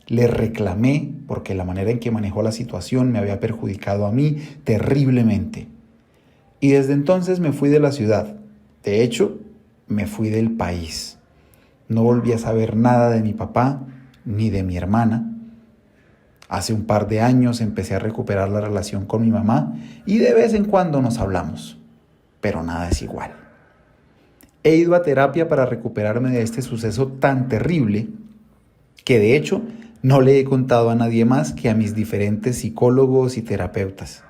le reclamé porque la manera en que manejó la situación me había perjudicado a mí terriblemente. Y desde entonces me fui de la ciudad. De hecho, me fui del país. No volví a saber nada de mi papá ni de mi hermana. Hace un par de años empecé a recuperar la relación con mi mamá y de vez en cuando nos hablamos, pero nada es igual. He ido a terapia para recuperarme de este suceso tan terrible que de hecho no le he contado a nadie más que a mis diferentes psicólogos y terapeutas.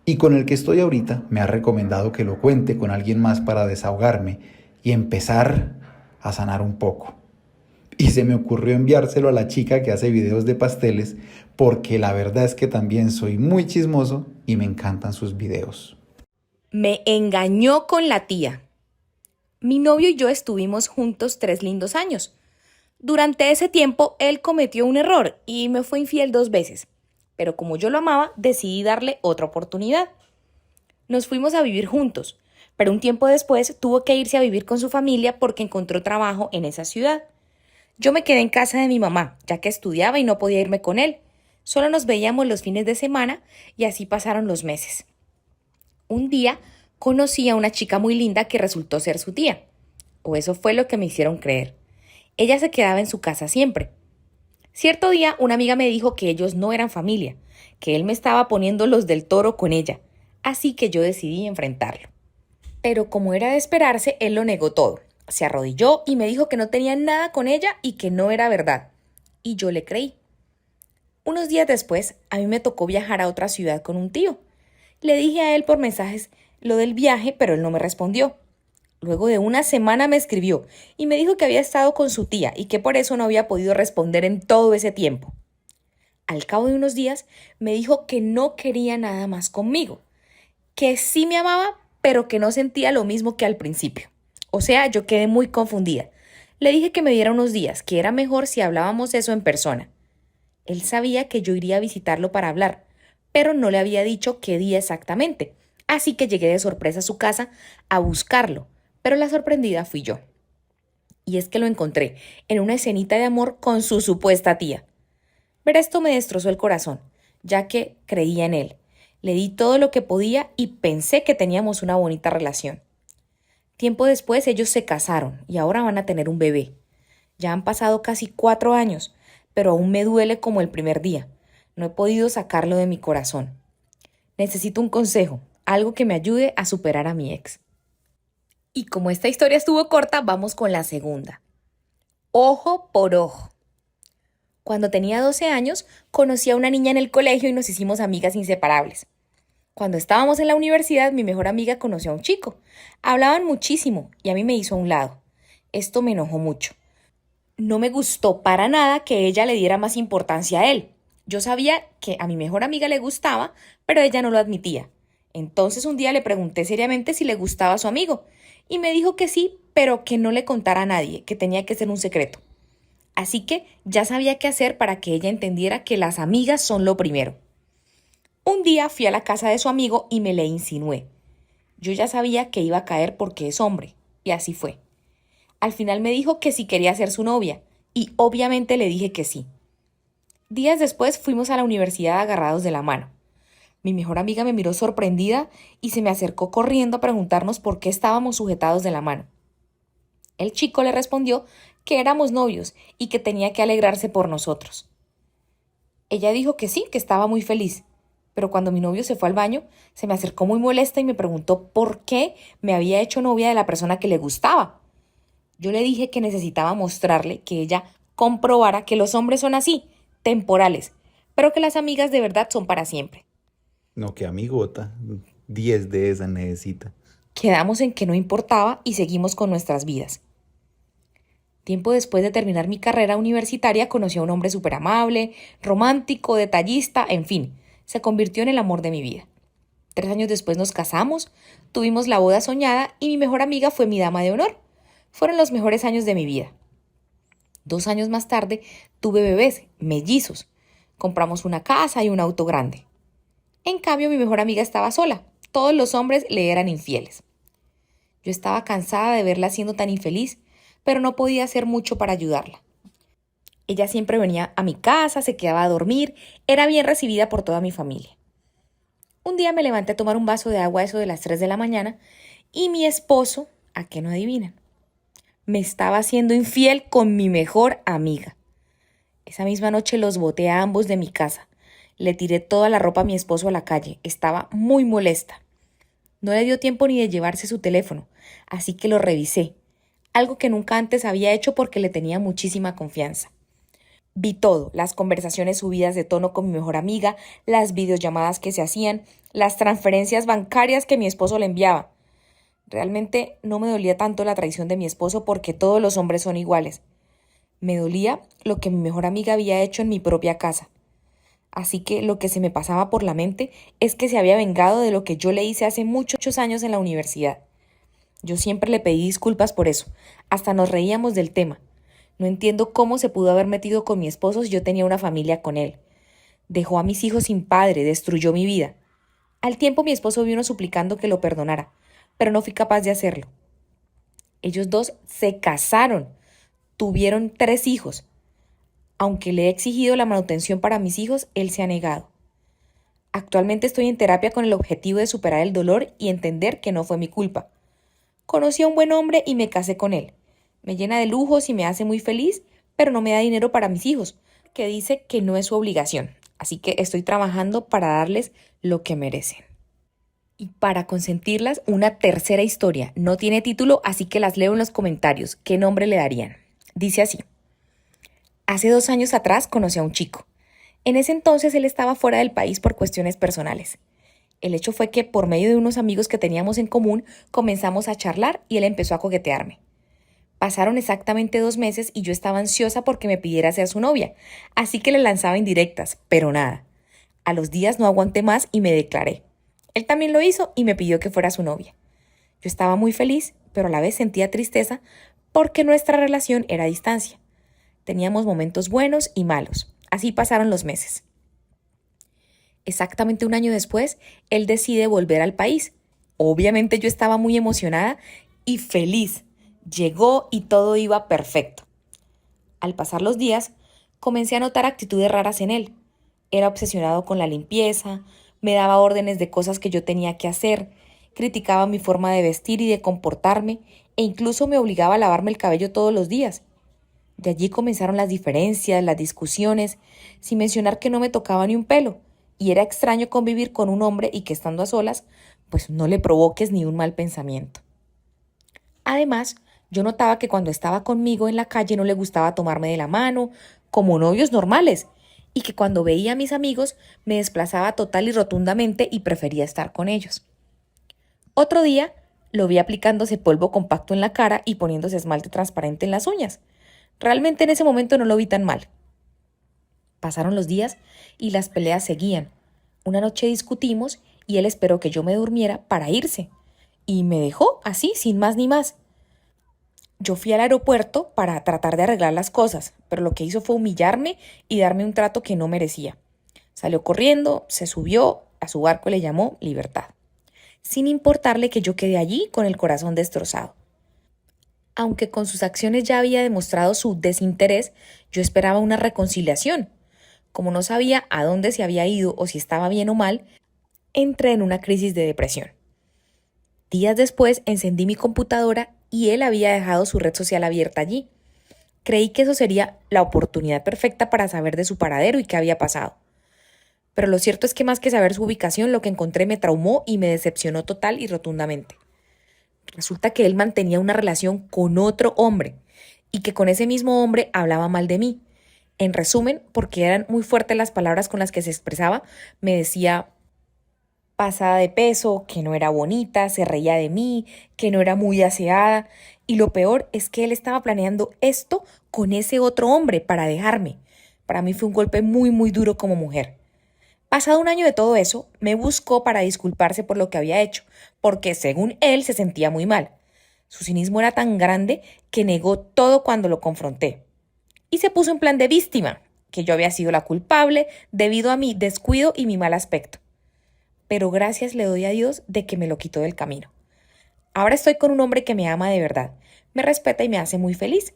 Y con el que estoy ahorita me ha recomendado que lo cuente con alguien más para desahogarme y empezar a sanar un poco. Y se me ocurrió enviárselo a la chica que hace videos de pasteles porque la verdad es que también soy muy chismoso y me encantan sus videos. Me engañó con la tía. Mi novio y yo estuvimos juntos 3 lindos años. Durante ese tiempo él cometió un error y me fue infiel 2 veces. Pero como yo lo amaba, decidí darle otra oportunidad. Nos fuimos a vivir juntos, pero un tiempo después tuvo que irse a vivir con su familia porque encontró trabajo en esa ciudad. Yo me quedé en casa de mi mamá, ya que estudiaba y no podía irme con él. Solo nos veíamos los fines de semana y así pasaron los meses. Un día conocí a una chica muy linda que resultó ser su tía. O eso fue lo que me hicieron creer. Ella se quedaba en su casa siempre. Cierto día una amiga me dijo que ellos no eran familia, que él me estaba poniendo los del toro con ella. Así que yo decidí enfrentarlo. Pero como era de esperarse, él lo negó todo. Se arrodilló y me dijo que no tenía nada con ella y que no era verdad. Y yo le creí. Unos días después, a mí me tocó viajar a otra ciudad con un tío, Le dije a él por mensajes lo del viaje, pero él no me respondió. Luego de una semana me escribió y me dijo que había estado con su tía y que por eso no había podido responder en todo ese tiempo. Al cabo de unos días me dijo que no quería nada más conmigo, que sí me amaba, pero que no sentía lo mismo que al principio. O sea, yo quedé muy confundida. Le dije que me diera unos días, que era mejor si hablábamos eso en persona. Él sabía que yo iría a visitarlo para hablar, pero no le había dicho qué día exactamente, así que llegué de sorpresa a su casa a buscarlo, pero la sorprendida fui yo. Y es que lo encontré en una escenita de amor con su supuesta tía. Ver esto me destrozó el corazón, ya que creía en él. Le di todo lo que podía y pensé que teníamos una bonita relación. Tiempo después ellos se casaron y ahora van a tener un bebé. Ya han pasado casi 4 años, pero aún me duele como el primer día. No he podido sacarlo de mi corazón. Necesito un consejo, algo que me ayude a superar a mi ex. Y como esta historia estuvo corta, vamos con la segunda. Ojo por ojo. Cuando tenía 12 años, conocí a una niña en el colegio y nos hicimos amigas inseparables. Cuando estábamos en la universidad, mi mejor amiga conoció a un chico. Hablaban muchísimo y a mí me hizo a un lado. Esto me enojó mucho. No me gustó para nada que ella le diera más importancia a él. Yo sabía que a mi mejor amiga le gustaba, pero ella no lo admitía. Entonces un día le pregunté seriamente si le gustaba a su amigo y me dijo que sí, pero que no le contara a nadie, que tenía que ser un secreto. Así que ya sabía qué hacer para que ella entendiera que las amigas son lo primero. Un día fui a la casa de su amigo y me le insinué. Yo ya sabía que iba a caer porque es hombre, y así fue. Al final me dijo que si quería ser su novia, y obviamente le dije que sí. Días después fuimos a la universidad agarrados de la mano. Mi mejor amiga me miró sorprendida y se me acercó corriendo a preguntarnos por qué estábamos sujetados de la mano. El chico le respondió que éramos novios y que tenía que alegrarse por nosotros. Ella dijo que sí, que estaba muy feliz, pero cuando mi novio se fue al baño, se me acercó muy molesta y me preguntó por qué me había hecho novia de la persona que le gustaba. Yo le dije que necesitaba mostrarle que ella comprobara que los hombres son así, temporales, pero que las amigas de verdad son para siempre. No, qué amigota. 10 de esa necesita. Quedamos en que no importaba y seguimos con nuestras vidas. Tiempo después de terminar mi carrera universitaria, conocí a un hombre súper amable, romántico, detallista, en fin, se convirtió en el amor de mi vida. 3 años después nos casamos, tuvimos la boda soñada y mi mejor amiga fue mi dama de honor. Fueron los mejores años de mi vida. 2 años más tarde tuve bebés, mellizos. Compramos una casa y un auto grande. En cambio, mi mejor amiga estaba sola. Todos los hombres le eran infieles. Yo estaba cansada de verla siendo tan infeliz, pero no podía hacer mucho para ayudarla. Ella siempre venía a mi casa, se quedaba a dormir, era bien recibida por toda mi familia. Un día me levanté a tomar un vaso de agua a eso de las 3 de la mañana y mi esposo, ¿a qué no adivinan? Me estaba haciendo infiel con mi mejor amiga. Esa misma noche los boté a ambos de mi casa. Le tiré toda la ropa a mi esposo a la calle. Estaba muy molesta. No le dio tiempo ni de llevarse su teléfono, así que lo revisé. Algo que nunca antes había hecho porque le tenía muchísima confianza. Vi todo, las conversaciones subidas de tono con mi mejor amiga, las videollamadas que se hacían, las transferencias bancarias que mi esposo le enviaba. Realmente no me dolía tanto la traición de mi esposo porque todos los hombres son iguales. Me dolía lo que mi mejor amiga había hecho en mi propia casa. Así que lo que se me pasaba por la mente es que se había vengado de lo que yo le hice hace muchos años en la universidad. Yo siempre le pedí disculpas por eso, hasta nos reíamos del tema. No entiendo cómo se pudo haber metido con mi esposo si yo tenía una familia con él. Dejó a mis hijos sin padre, destruyó mi vida. Al tiempo mi esposo vino suplicando que lo perdonara, pero no fui capaz de hacerlo. Ellos dos se casaron, tuvieron 3 hijos. Aunque le he exigido la manutención para mis hijos, él se ha negado. Actualmente estoy en terapia con el objetivo de superar el dolor y entender que no fue mi culpa. Conocí a un buen hombre y me casé con él. Me llena de lujos y me hace muy feliz, pero no me da dinero para mis hijos, que dice que no es su obligación. Así que estoy trabajando para darles lo que merecen. Y para consentirlas, una tercera historia. No tiene título, así que las leo en los comentarios. ¿Qué nombre le darían? Dice así. Hace 2 años atrás conocí a un chico. En ese entonces él estaba fuera del país por cuestiones personales. El hecho fue que por medio de unos amigos que teníamos en común comenzamos a charlar y él empezó a coquetearme. Pasaron exactamente 2 meses y yo estaba ansiosa porque me pidiera ser su novia, así que le lanzaba indirectas, pero nada. A los días no aguanté más y me declaré. Él también lo hizo y me pidió que fuera su novia. Yo estaba muy feliz, pero a la vez sentía tristeza porque nuestra relación era a distancia. Teníamos momentos buenos y malos. Así pasaron los meses. Exactamente un año después, él decide volver al país. Obviamente yo estaba muy emocionada y feliz. Llegó y todo iba perfecto. Al pasar los días, comencé a notar actitudes raras en él. Era obsesionado con la limpieza, me daba órdenes de cosas que yo tenía que hacer, criticaba mi forma de vestir y de comportarme e incluso me obligaba a lavarme el cabello todos los días. De allí comenzaron las diferencias, las discusiones, sin mencionar que no me tocaba ni un pelo, y era extraño convivir con un hombre y que estando a solas, pues no le provoques ni un mal pensamiento. Además, yo notaba que cuando estaba conmigo en la calle no le gustaba tomarme de la mano, como novios normales, y que cuando veía a mis amigos me desplazaba total y rotundamente y prefería estar con ellos. Otro día lo vi aplicándose polvo compacto en la cara y poniéndose esmalte transparente en las uñas. Realmente en ese momento no lo vi tan mal. Pasaron los días y las peleas seguían. Una noche discutimos y él esperó que yo me durmiera para irse. Y me dejó así, sin más ni más. Yo fui al aeropuerto para tratar de arreglar las cosas, pero lo que hizo fue humillarme y darme un trato que no merecía. Salió corriendo, se subió, a su barco le llamó Libertad, sin importarle que yo quedé allí con el corazón destrozado. Aunque con sus acciones ya había demostrado su desinterés, yo esperaba una reconciliación. Como no sabía a dónde se había ido o si estaba bien o mal, entré en una crisis de depresión. Días después encendí mi computadora y él había dejado su red social abierta allí. Creí que eso sería la oportunidad perfecta para saber de su paradero y qué había pasado. Pero lo cierto es que más que saber su ubicación, lo que encontré me traumó y me decepcionó total y rotundamente. Resulta que él mantenía una relación con otro hombre y que con ese mismo hombre hablaba mal de mí. En resumen, porque eran muy fuertes las palabras con las que se expresaba, me decía pasada de peso, que no era bonita, se reía de mí, que no era muy aseada. Y lo peor es que él estaba planeando esto con ese otro hombre para dejarme. Para mí fue un golpe muy, muy duro como mujer. Pasado un año de todo eso, me buscó para disculparse por lo que había hecho, porque según él se sentía muy mal. Su cinismo era tan grande que negó todo cuando lo confronté. Y se puso en plan de víctima, que yo había sido la culpable debido a mi descuido y mi mal aspecto. Pero gracias le doy a Dios de que me lo quitó del camino. Ahora estoy con un hombre que me ama de verdad, me respeta y me hace muy feliz.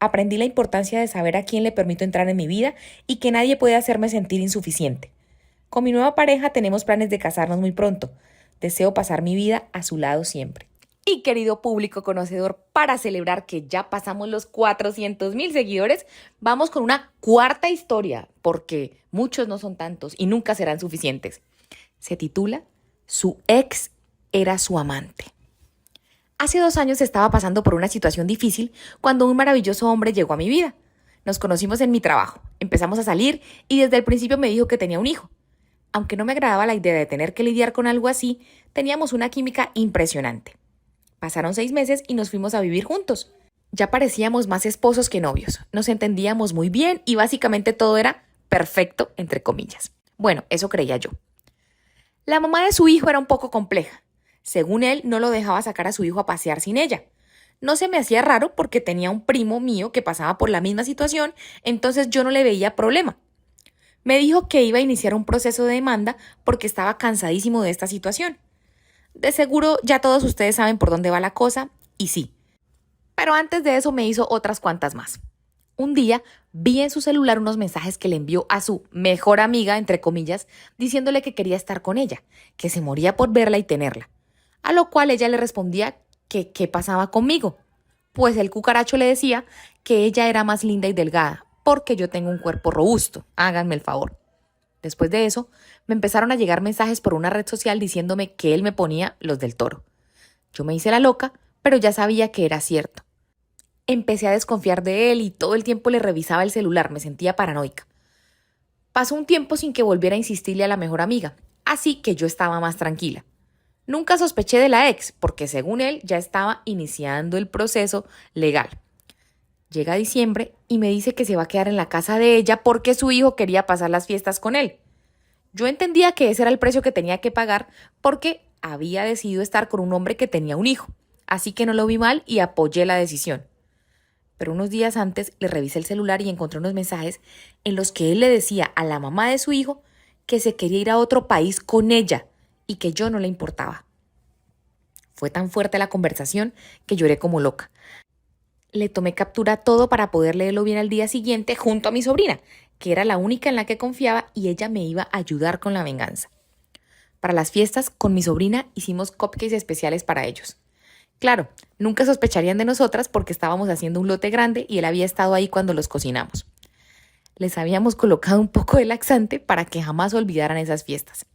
Aprendí la importancia de saber a quién le permito entrar en mi vida y que nadie puede hacerme sentir insuficiente. Con mi nueva pareja tenemos planes de casarnos muy pronto. Deseo pasar mi vida a su lado siempre. Y querido público conocedor, para celebrar que ya pasamos los 400,000 seguidores, vamos con una cuarta historia, porque muchos no son tantos y nunca serán suficientes. Se titula Su ex era su amante. Hace 2 años estaba pasando por una situación difícil cuando un maravilloso hombre llegó a mi vida. Nos conocimos en mi trabajo, empezamos a salir y desde el principio me dijo que tenía un hijo. Aunque no me agradaba la idea de tener que lidiar con algo así, teníamos una química impresionante. Pasaron 6 meses y nos fuimos a vivir juntos. Ya parecíamos más esposos que novios, nos entendíamos muy bien y básicamente todo era perfecto, entre comillas. Bueno, eso creía yo. La mamá de su hijo era un poco compleja. Según él, no lo dejaba sacar a su hijo a pasear sin ella. No se me hacía raro porque tenía un primo mío que pasaba por la misma situación, entonces yo no le veía problema. Me dijo que iba a iniciar un proceso de demanda porque estaba cansadísimo de esta situación. De seguro ya todos ustedes saben por dónde va la cosa, y sí. Pero antes de eso me hizo otras cuantas más. Un día vi en su celular unos mensajes que le envió a su mejor amiga, entre comillas, diciéndole que quería estar con ella, que se moría por verla y tenerla. A lo cual ella le respondía que qué pasaba conmigo. Pues el cucaracho le decía que ella era más linda y delgada, porque yo tengo un cuerpo robusto, háganme el favor. Después de eso, me empezaron a llegar mensajes por una red social diciéndome que él me ponía los del toro. Yo me hice la loca, pero ya sabía que era cierto. Empecé a desconfiar de él y todo el tiempo le revisaba el celular, me sentía paranoica. Pasó un tiempo sin que volviera a insistirle a la mejor amiga, Así que yo estaba más tranquila. Nunca sospeché de la ex, porque según él ya estaba iniciando el proceso legal. Llega diciembre y me dice que se va a quedar en la casa de ella porque su hijo quería pasar las fiestas con él. Yo entendía que ese era el precio que tenía que pagar porque había decidido estar con un hombre que tenía un hijo. Así que no lo vi mal y apoyé la decisión. Pero unos días antes le revisé el celular y encontré unos mensajes en los que él le decía a la mamá de su hijo que se quería ir a otro país con ella y que yo no le importaba. Fue tan fuerte la conversación que lloré como loca. Le tomé captura a todo para poder leerlo bien al día siguiente junto a mi sobrina, que era la única en la que confiaba y ella me iba a ayudar con la venganza. Para las fiestas, con mi sobrina hicimos cupcakes especiales para ellos. Claro, nunca sospecharían de nosotras porque estábamos haciendo un lote grande y él había estado ahí cuando los cocinamos. Les habíamos colocado un poco de laxante para que jamás olvidaran esas fiestas.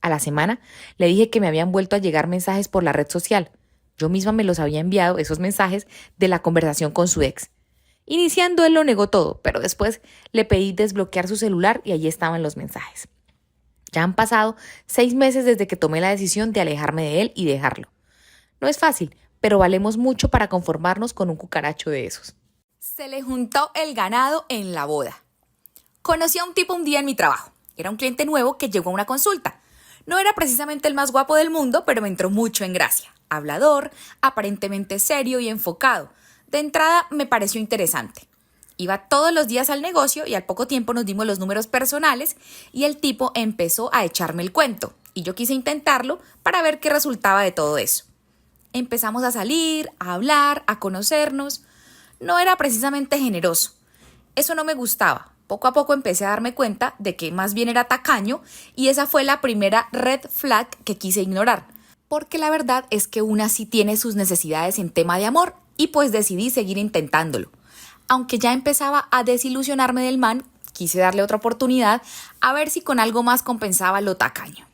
A la semana le dije que me habían vuelto a llegar mensajes por la red social. Yo misma me los había enviado, esos mensajes, de la conversación con su ex. Iniciando él lo negó todo, pero después le pedí desbloquear su celular y allí estaban los mensajes. Ya han pasado 6 meses desde que tomé la decisión de alejarme de él y dejarlo. No es fácil, pero valemos mucho para conformarnos con un cucaracho de esos. Se le juntó el ganado en la boda. Conocí a un tipo un día en mi trabajo. Era un cliente nuevo que llegó a una consulta. No era precisamente el más guapo del mundo, pero me entró mucho en gracia. Hablador, aparentemente serio y enfocado. De entrada me pareció interesante. Iba todos los días al negocio y al poco tiempo nos dimos los números personales y el tipo empezó a echarme el cuento. Y yo quise intentarlo para ver qué resultaba de todo eso. Empezamos a salir, a hablar, a conocernos. No era precisamente generoso. Eso no me gustaba. Poco a poco empecé a darme cuenta de que más bien era tacaño y esa fue la primera red flag que quise ignorar. Porque la verdad es que una sí tiene sus necesidades en tema de amor y pues decidí seguir intentándolo. Aunque ya empezaba a desilusionarme del man, quise darle otra oportunidad a ver si con algo más compensaba lo tacaño.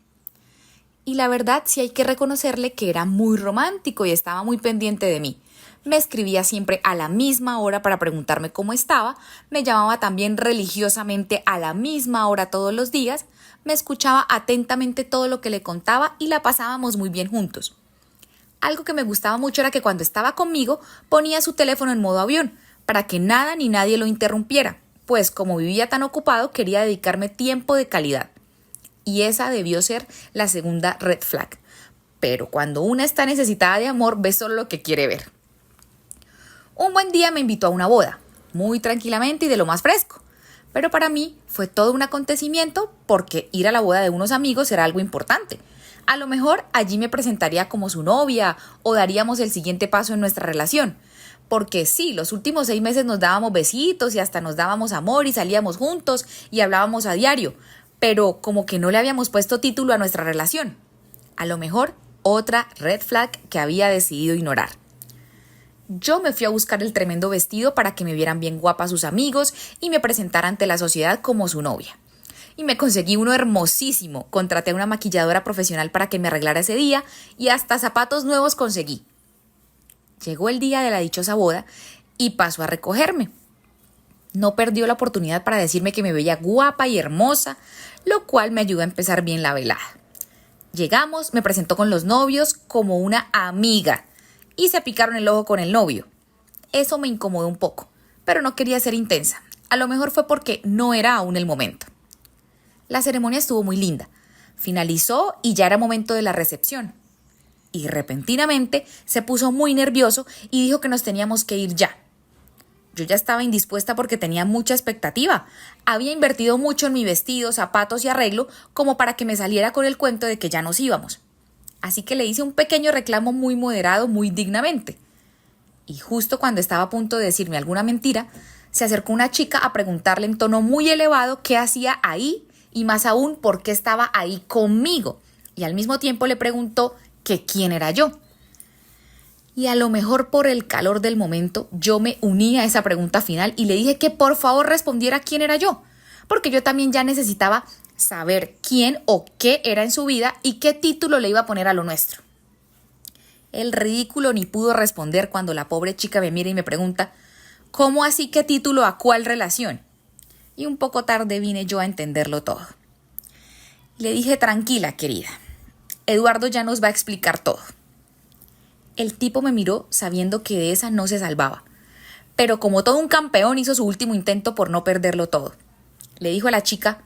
Y la verdad sí hay que reconocerle que era muy romántico y estaba muy pendiente de mí. Me escribía siempre a la misma hora para preguntarme cómo estaba, me llamaba también religiosamente a la misma hora todos los días, me escuchaba atentamente todo lo que le contaba y la pasábamos muy bien juntos. Algo que me gustaba mucho era que cuando estaba conmigo ponía su teléfono en modo avión, para que nada ni nadie lo interrumpiera, pues como vivía tan ocupado quería dedicarme tiempo de calidad. Y esa debió ser la segunda red flag. Pero cuando una está necesitada de amor, ve solo lo que quiere ver. Un buen día me invitó a una boda, muy tranquilamente y de lo más fresco. Pero para mí fue todo un acontecimiento porque ir a la boda de unos amigos era algo importante. A lo mejor allí me presentaría como su novia o daríamos el siguiente paso en nuestra relación. Porque sí, los últimos 6 meses nos dábamos besitos y hasta nos dábamos amor y salíamos juntos y hablábamos a diario. Pero como que no le habíamos puesto título a nuestra relación. A lo mejor otra red flag que había decidido ignorar. Yo me fui a buscar el tremendo vestido para que me vieran bien guapa sus amigos y me presentara ante la sociedad como su novia. Y me conseguí uno hermosísimo, contraté a una maquilladora profesional para que me arreglara ese día y hasta zapatos nuevos conseguí. Llegó el día de la dichosa boda y pasó a recogerme. No perdió la oportunidad para decirme que me veía guapa y hermosa, lo cual me ayudó a empezar bien la velada. Llegamos, me presentó con los novios como una amiga y se picaron el ojo con el novio. Eso me incomodó un poco, pero no quería ser intensa. A lo mejor fue porque no era aún el momento. La ceremonia estuvo muy linda. Finalizó y ya era momento de la recepción. Y repentinamente se puso muy nervioso y dijo que nos teníamos que ir ya. Yo ya estaba indispuesta porque tenía mucha expectativa. Había invertido mucho en mi vestido, zapatos y arreglo como para que me saliera con el cuento de que ya nos íbamos. Así que le hice un pequeño reclamo muy moderado, muy dignamente. Y justo cuando estaba a punto de decirme alguna mentira, se acercó una chica a preguntarle en tono muy elevado qué hacía ahí y más aún por qué estaba ahí conmigo. Y al mismo tiempo le preguntó que quién era yo. Y a lo mejor por el calor del momento yo me uní a esa pregunta final y le dije que por favor respondiera quién era yo, porque yo también ya necesitaba saber quién o qué era en su vida y qué título le iba a poner a lo nuestro. El ridículo ni pudo responder cuando la pobre chica me mira y me pregunta ¿cómo así qué título a cuál relación? Y un poco tarde vine yo a entenderlo todo. Le dije, tranquila, querida. Eduardo ya nos va a explicar todo. El tipo me miró sabiendo que de esa no se salvaba, pero como todo un campeón hizo su último intento por no perderlo todo. Le dijo a la chica,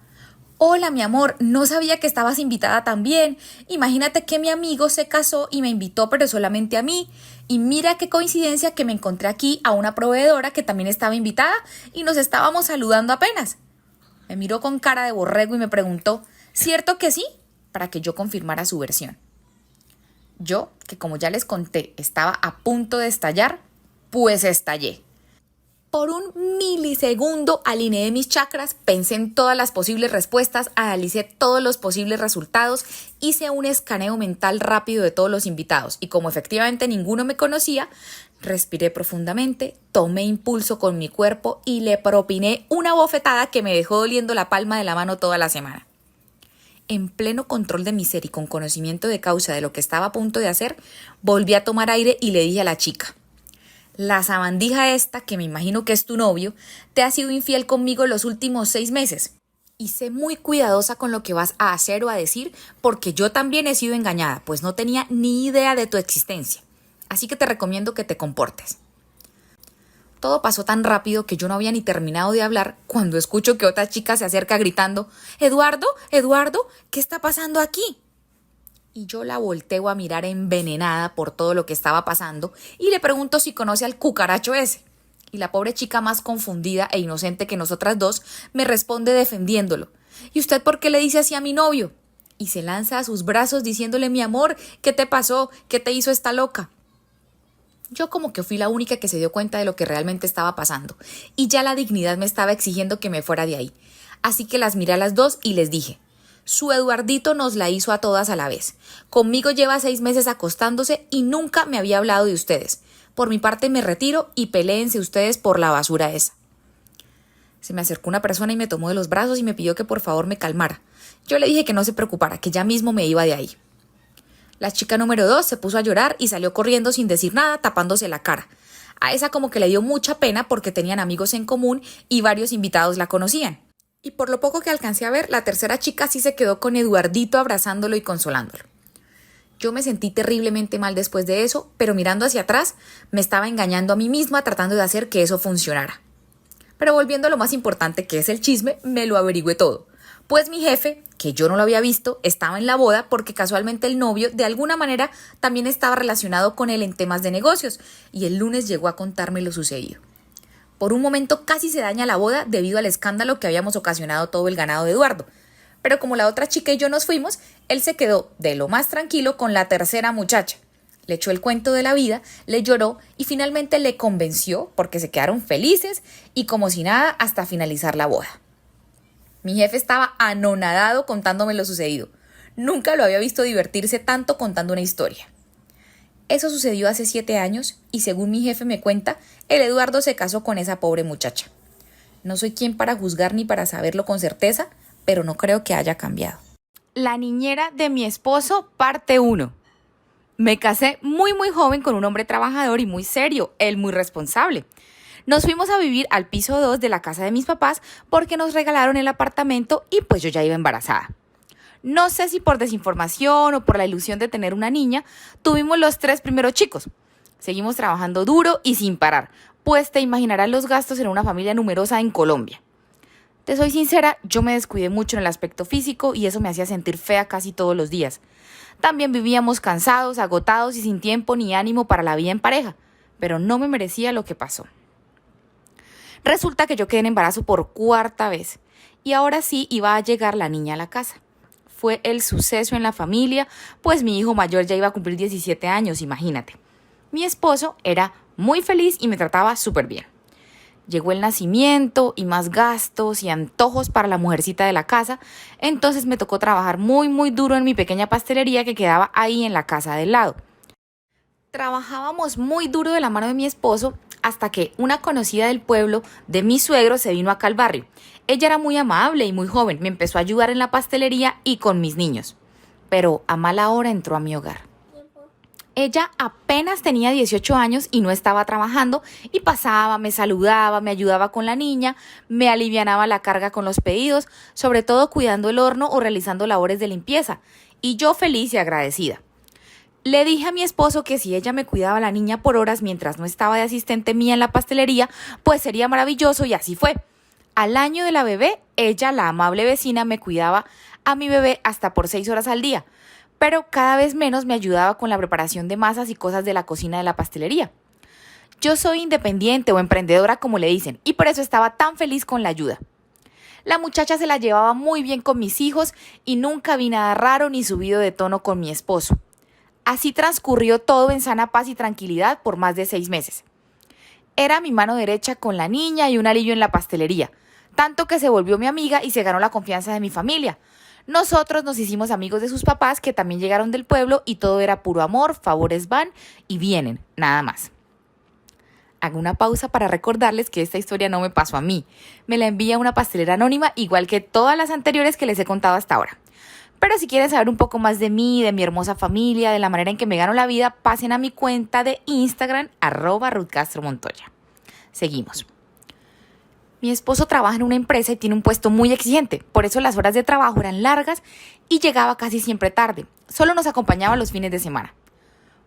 hola mi amor, no sabía que estabas invitada también. Imagínate que mi amigo se casó y me invitó pero solamente a mí. Y mira qué coincidencia que me encontré aquí a una proveedora que también estaba invitada y nos estábamos saludando apenas. Me miró con cara de borrego y me preguntó, ¿cierto que sí? Para que yo confirmara su versión. Yo, que como ya les conté, estaba a punto de estallar, pues estallé. Por un milisegundo alineé mis chakras, pensé en todas las posibles respuestas, analicé todos los posibles resultados, hice un escaneo mental rápido de todos los invitados y como efectivamente ninguno me conocía, respiré profundamente, tomé impulso con mi cuerpo y le propiné una bofetada que me dejó doliendo la palma de la mano toda la semana. En pleno control de mi ser y con conocimiento de causa de lo que estaba a punto de hacer, volví a tomar aire y le dije a la chica, la sabandija esta, que me imagino que es tu novio, te ha sido infiel conmigo los últimos 6 meses. Y sé muy cuidadosa con lo que vas a hacer o a decir, porque yo también he sido engañada, pues no tenía ni idea de tu existencia. Así que te recomiendo que te comportes. Todo pasó tan rápido que yo no había ni terminado de hablar cuando escucho que otra chica se acerca gritando, Eduardo, Eduardo, ¿qué está pasando aquí? Y yo la volteo a mirar envenenada por todo lo que estaba pasando y le pregunto si conoce al cucaracho ese. Y la pobre chica más confundida e inocente que nosotras dos me responde defendiéndolo. ¿Y usted por qué le dice así a mi novio? Y se lanza a sus brazos diciéndole, mi amor, ¿qué te pasó? ¿Qué te hizo esta loca? Yo como que fui la única que se dio cuenta de lo que realmente estaba pasando y ya la dignidad me estaba exigiendo que me fuera de ahí. Así que las miré a las dos y les dije, su Eduardito nos la hizo a todas a la vez. Conmigo lleva 6 meses acostándose y nunca me había hablado de ustedes. Por mi parte me retiro y peléense ustedes por la basura esa. Se me acercó una persona y me tomó de los brazos y me pidió que por favor me calmara. Yo le dije que no se preocupara, que ya mismo me iba de ahí. La chica número 2 se puso a llorar y salió corriendo sin decir nada, tapándose la cara. A esa como que le dio mucha pena porque tenían amigos en común y varios invitados la conocían. Y por lo poco que alcancé a ver, la tercera chica sí se quedó con Eduardito abrazándolo y consolándolo. Yo me sentí terriblemente mal después de eso, pero mirando hacia atrás, me estaba engañando a mí misma tratando de hacer que eso funcionara. Pero volviendo a lo más importante que es el chisme, me lo averigüé todo. Pues mi jefe, que yo no lo había visto, estaba en la boda porque casualmente el novio de alguna manera también estaba relacionado con él en temas de negocios y el lunes llegó a contarme lo sucedido. Por un momento casi se daña la boda debido al escándalo que habíamos ocasionado todo el ganado de Eduardo. Pero como la otra chica y yo nos fuimos, él se quedó de lo más tranquilo con la tercera muchacha. Le echó el cuento de la vida, le lloró y finalmente le convenció porque se quedaron felices y como si nada hasta finalizar la boda. Mi jefe estaba anonadado contándome lo sucedido. Nunca lo había visto divertirse tanto contando una historia. Eso sucedió hace 7 años y según mi jefe me cuenta, el Eduardo se casó con esa pobre muchacha. No soy quien para juzgar ni para saberlo con certeza, pero no creo que haya cambiado. La niñera de mi esposo, parte 1. Me casé muy joven con un hombre trabajador y muy serio, él muy responsable. Nos fuimos a vivir al piso 2 de la casa de mis papás porque nos regalaron el apartamento y pues yo ya iba embarazada. No sé si por desinformación o por la ilusión de tener una niña, tuvimos los 3 primeros chicos. Seguimos trabajando duro y sin parar, pues te imaginarás los gastos en una familia numerosa en Colombia. Te soy sincera, yo me descuidé mucho en el aspecto físico y eso me hacía sentir fea casi todos los días. También vivíamos cansados, agotados y sin tiempo ni ánimo para la vida en pareja, pero no me merecía lo que pasó. Resulta que yo quedé en embarazo por 4ª vez y ahora sí iba a llegar la niña a la casa. Fue el suceso en la familia, pues mi hijo mayor ya iba a cumplir 17 años, imagínate. Mi esposo era muy feliz y me trataba súper bien. Llegó el nacimiento y más gastos y antojos para la mujercita de la casa, entonces me tocó trabajar muy duro en mi pequeña pastelería que quedaba ahí en la casa del lado. Trabajábamos muy duro de la mano de mi esposo hasta que una conocida del pueblo de mi suegro se vino acá al barrio. Ella era muy amable y muy joven, me empezó a ayudar en la pastelería y con mis niños, pero a mala hora entró a mi hogar. Ella apenas tenía 18 años y no estaba trabajando y pasaba, me saludaba, me ayudaba con la niña, me alivianaba la carga con los pedidos, sobre todo cuidando el horno o realizando labores de limpieza, y yo feliz y agradecida. Le dije a mi esposo que si ella me cuidaba a la niña por horas mientras no estaba de asistente mía en la pastelería, pues sería maravilloso, y así fue. Al año de la bebé, ella, la amable vecina, me cuidaba a mi bebé hasta por 6 horas al día, pero cada vez menos me ayudaba con la preparación de masas y cosas de la cocina de la pastelería. Yo soy independiente o emprendedora, como le dicen, y por eso estaba tan feliz con la ayuda. La muchacha se la llevaba muy bien con mis hijos y nunca vi nada raro ni subido de tono con mi esposo. Así transcurrió todo en sana paz y tranquilidad por más de 6 meses. Era mi mano derecha con la niña y un alivio en la pastelería, tanto que se volvió mi amiga y se ganó la confianza de mi familia. Nosotros nos hicimos amigos de sus papás, que también llegaron del pueblo, y todo era puro amor, favores van y vienen, nada más. Hago una pausa para recordarles que esta historia no me pasó a mí. Me la envía una pastelera anónima, igual que todas las anteriores que les he contado hasta ahora. Pero si quieren saber un poco más de mí, de mi hermosa familia, de la manera en que me gano la vida, pasen a mi cuenta de Instagram, @RuthCastroMontoya. Seguimos. Mi esposo trabaja en una empresa y tiene un puesto muy exigente, por eso las horas de trabajo eran largas y llegaba casi siempre tarde. Solo nos acompañaba los fines de semana.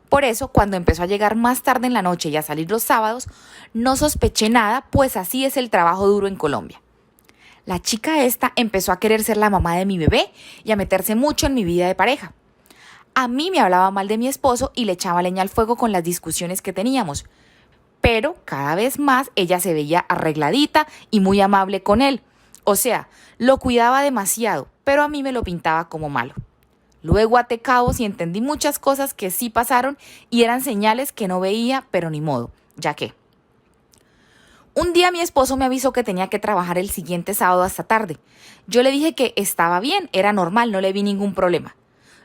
Por eso, cuando empezó a llegar más tarde en la noche y a salir los sábados, no sospeché nada, pues así es el trabajo duro en Colombia. La chica esta empezó a querer ser la mamá de mi bebé y a meterse mucho en mi vida de pareja. A mí me hablaba mal de mi esposo y le echaba leña al fuego con las discusiones que teníamos. Pero cada vez más ella se veía arregladita y muy amable con él. O sea, lo cuidaba demasiado, pero a mí me lo pintaba como malo. Luego até cabos y entendí muchas cosas que sí pasaron y eran señales que no veía, pero ni modo, ya que. Un día mi esposo me avisó que tenía que trabajar el siguiente sábado hasta tarde. Yo le dije que estaba bien, era normal, no le vi ningún problema.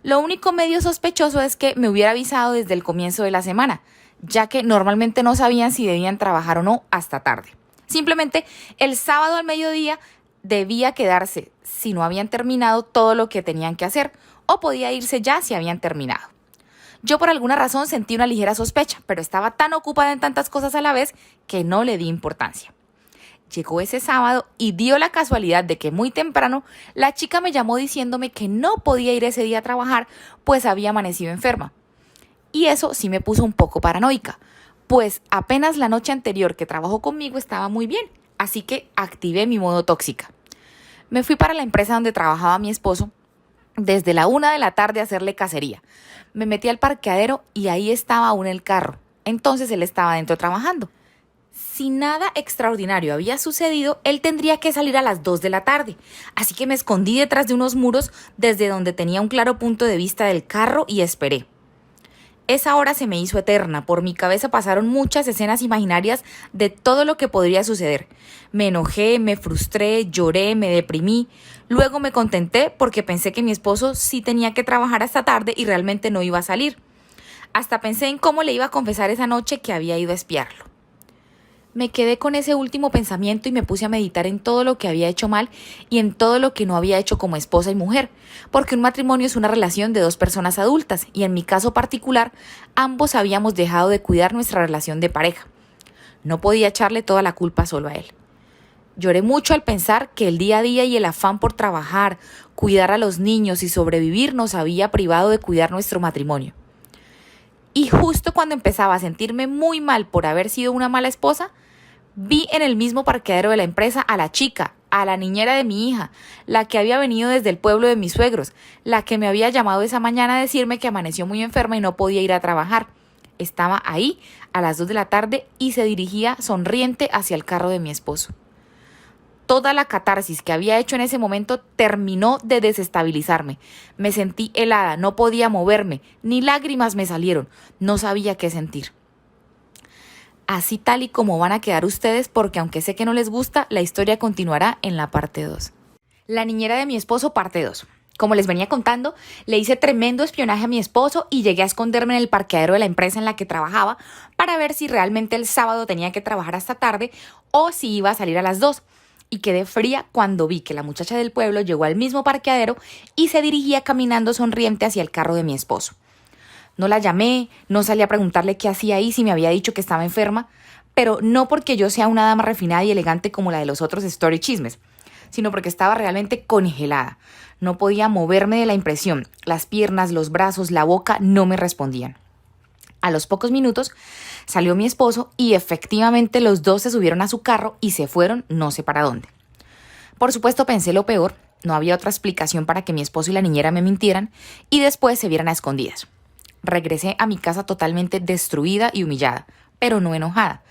Lo único medio sospechoso es que me hubiera avisado desde el comienzo de la semana, ya que normalmente no sabían si debían trabajar o no hasta tarde. Simplemente el sábado al mediodía debía quedarse si no habían terminado todo lo que tenían que hacer, o podía irse ya si habían terminado. Yo por alguna razón sentí una ligera sospecha, pero estaba tan ocupada en tantas cosas a la vez que no le di importancia. Llegó ese sábado y dio la casualidad de que muy temprano la chica me llamó diciéndome que no podía ir ese día a trabajar, pues había amanecido enferma. Y eso sí me puso un poco paranoica, pues apenas la noche anterior que trabajó conmigo estaba muy bien, así que activé mi modo tóxica. Me fui para la empresa donde trabajaba mi esposo desde la 1 de la tarde a hacerle cacería. Me metí al parqueadero y ahí estaba aún el carro. Entonces él estaba dentro trabajando. Si nada extraordinario había sucedido, él tendría que salir a las 2 de la tarde. Así que me escondí detrás de unos muros desde donde tenía un claro punto de vista del carro y esperé. Esa hora se me hizo eterna. Por mi cabeza pasaron muchas escenas imaginarias de todo lo que podría suceder. Me enojé, me frustré, lloré, me deprimí. Luego me contenté porque pensé que mi esposo sí tenía que trabajar hasta tarde y realmente no iba a salir. Hasta pensé en cómo le iba a confesar esa noche que había ido a espiarlo. Me quedé con ese último pensamiento y me puse a meditar en todo lo que había hecho mal y en todo lo que no había hecho como esposa y mujer, porque un matrimonio es una relación de dos personas adultas y en mi caso particular, ambos habíamos dejado de cuidar nuestra relación de pareja. No podía echarle toda la culpa solo a él. Lloré mucho al pensar que el día a día y el afán por trabajar, cuidar a los niños y sobrevivir nos había privado de cuidar nuestro matrimonio. Y justo cuando empezaba a sentirme muy mal por haber sido una mala esposa, vi en el mismo parqueadero de la empresa a la chica, a la niñera de mi hija, la que había venido desde el pueblo de mis suegros, la que me había llamado esa mañana a decirme que amaneció muy enferma y no podía ir a trabajar. Estaba ahí a las 2 de la tarde y se dirigía sonriente hacia el carro de mi esposo. Toda la catarsis que había hecho en ese momento terminó de desestabilizarme. Me sentí helada, no podía moverme, ni lágrimas me salieron, no sabía qué sentir. Así tal y como van a quedar ustedes, porque aunque sé que no les gusta, la historia continuará en la parte 2. La niñera de mi esposo, parte 2. Como les venía contando, le hice tremendo espionaje a mi esposo y llegué a esconderme en el parqueadero de la empresa en la que trabajaba para ver si realmente el sábado tenía que trabajar hasta tarde o si iba a salir a las 2. Y quedé fría cuando vi que la muchacha del pueblo llegó al mismo parqueadero y se dirigía caminando sonriente hacia el carro de mi esposo. No la llamé, no salí a preguntarle qué hacía ahí, si me había dicho que estaba enferma, pero no porque yo sea una dama refinada y elegante como la de los otros story chismes, sino porque estaba realmente congelada. No podía moverme de la impresión. Las piernas, los brazos, la boca no me respondían. A los pocos minutos salió mi esposo y efectivamente los dos se subieron a su carro y se fueron no sé para dónde. Por supuesto pensé lo peor, no había otra explicación para que mi esposo y la niñera me mintieran y después se vieran a escondidas. Regresé a mi casa totalmente destruida y humillada, pero no enojada.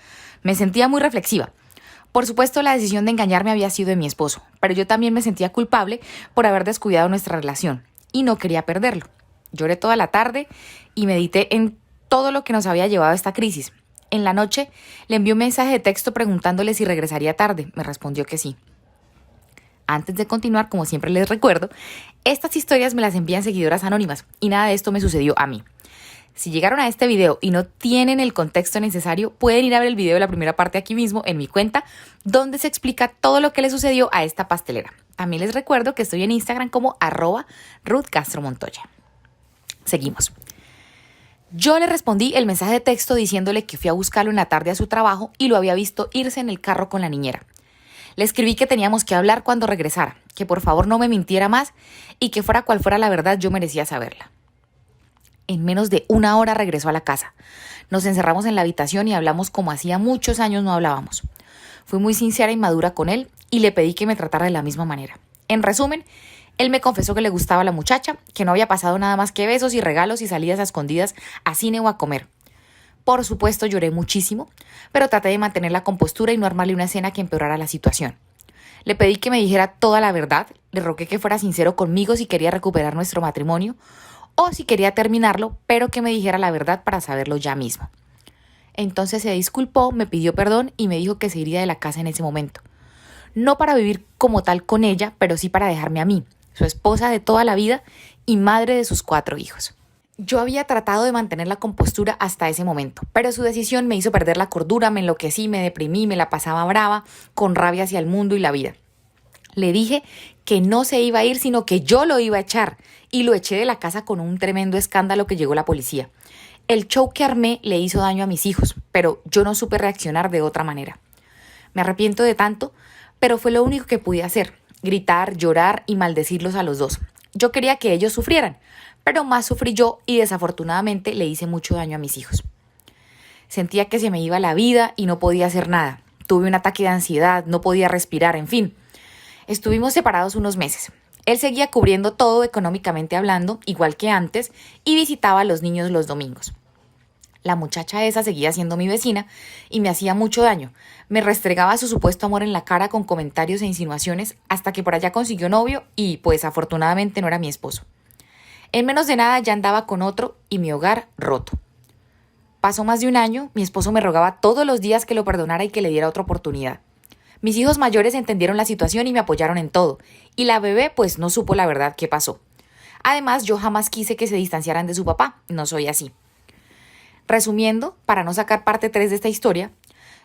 Me sentía muy reflexiva. Por supuesto, la decisión de engañarme había sido de mi esposo, pero yo también me sentía culpable por haber descuidado nuestra relación y no quería perderlo. Lloré toda la tarde y medité en todo lo que nos había llevado a esta crisis. En la noche le envié un mensaje de texto preguntándole si regresaría tarde. Me respondió que sí. Antes de continuar, como siempre les recuerdo, estas historias me las envían seguidoras anónimas y nada de esto me sucedió a mí. Si llegaron a este video y no tienen el contexto necesario, pueden ir a ver el video de la primera parte aquí mismo en mi cuenta, donde se explica todo lo que le sucedió a esta pastelera. También les recuerdo que estoy en Instagram como @RuthCastroMontoya. Seguimos. Yo le respondí el mensaje de texto diciéndole que fui a buscarlo en la tarde a su trabajo y lo había visto irse en el carro con la niñera. Le escribí que teníamos que hablar cuando regresara, que por favor no me mintiera más y que fuera cual fuera la verdad yo merecía saberla. En menos de una hora regresó a la casa. Nos encerramos en la habitación y hablamos como hacía muchos años no hablábamos. Fui muy sincera y madura con él y le pedí que me tratara de la misma manera. En resumen, él me confesó que le gustaba a la muchacha, que no había pasado nada más que besos y regalos y salidas a escondidas a cine o a comer. Por supuesto lloré muchísimo, pero traté de mantener la compostura y no armarle una escena que empeorara la situación. Le pedí que me dijera toda la verdad, le rogué que fuera sincero conmigo si quería recuperar nuestro matrimonio o si quería terminarlo, pero que me dijera la verdad para saberlo ya mismo. Entonces se disculpó, me pidió perdón y me dijo que se iría de la casa en ese momento. No para vivir como tal con ella, pero sí para dejarme a mí, su esposa de toda la vida y madre de sus 4 hijos. Yo había tratado de mantener la compostura hasta ese momento, pero su decisión me hizo perder la cordura, me enloquecí, me deprimí, me la pasaba brava, con rabia hacia el mundo y la vida. Le dije que no se iba a ir, sino que yo lo iba a echar, y lo eché de la casa con un tremendo escándalo que llegó la policía. El show que armé le hizo daño a mis hijos, pero yo no supe reaccionar de otra manera. Me arrepiento de tanto, pero fue lo único que pude hacer, gritar, llorar y maldecirlos a los dos. Yo quería que ellos sufrieran, pero más sufrí yo y desafortunadamente le hice mucho daño a mis hijos. Sentía que se me iba la vida y no podía hacer nada. Tuve un ataque de ansiedad, no podía respirar, en fin. Estuvimos separados unos meses. Él seguía cubriendo todo económicamente hablando, igual que antes, y visitaba a los niños los domingos. La muchacha esa seguía siendo mi vecina y me hacía mucho daño. Me restregaba su supuesto amor en la cara con comentarios e insinuaciones hasta que por allá consiguió novio y, pues, afortunadamente no era mi esposo. En menos de nada ya andaba con otro y mi hogar roto. Pasó más de un año, mi esposo me rogaba todos los días que lo perdonara y que le diera otra oportunidad. Mis hijos mayores entendieron la situación y me apoyaron en todo, y la bebé pues no supo la verdad qué pasó. Además, yo jamás quise que se distanciaran de su papá, no soy así. Resumiendo, para no sacar parte 3 de esta historia,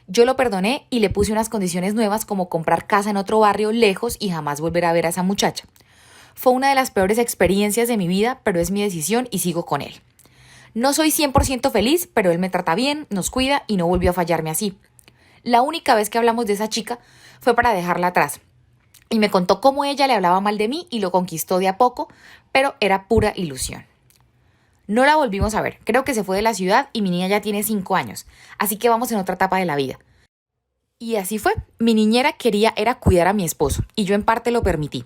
yo lo perdoné y le puse unas condiciones nuevas como comprar casa en otro barrio lejos y jamás volver a ver a esa muchacha. Fue una de las peores experiencias de mi vida, pero es mi decisión y sigo con él. No soy 100% feliz, pero él me trata bien, nos cuida y no volvió a fallarme así. La única vez que hablamos de esa chica fue para dejarla atrás. Y me contó cómo ella le hablaba mal de mí y lo conquistó de a poco, pero era pura ilusión. No la volvimos a ver, creo que se fue de la ciudad y mi niña ya tiene 5 años, así que vamos en otra etapa de la vida. Y así fue, mi niñera era cuidar a mi esposo y yo en parte lo permití.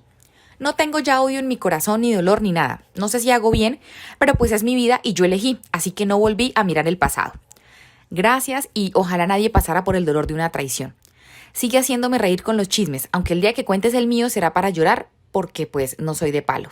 No tengo ya odio en mi corazón, ni dolor, ni nada. No sé si hago bien, pero pues es mi vida y yo elegí, así que no volví a mirar el pasado. Gracias y ojalá nadie pasara por el dolor de una traición. Sigue haciéndome reír con los chismes, aunque el día que cuentes el mío será para llorar, porque pues no soy de palo.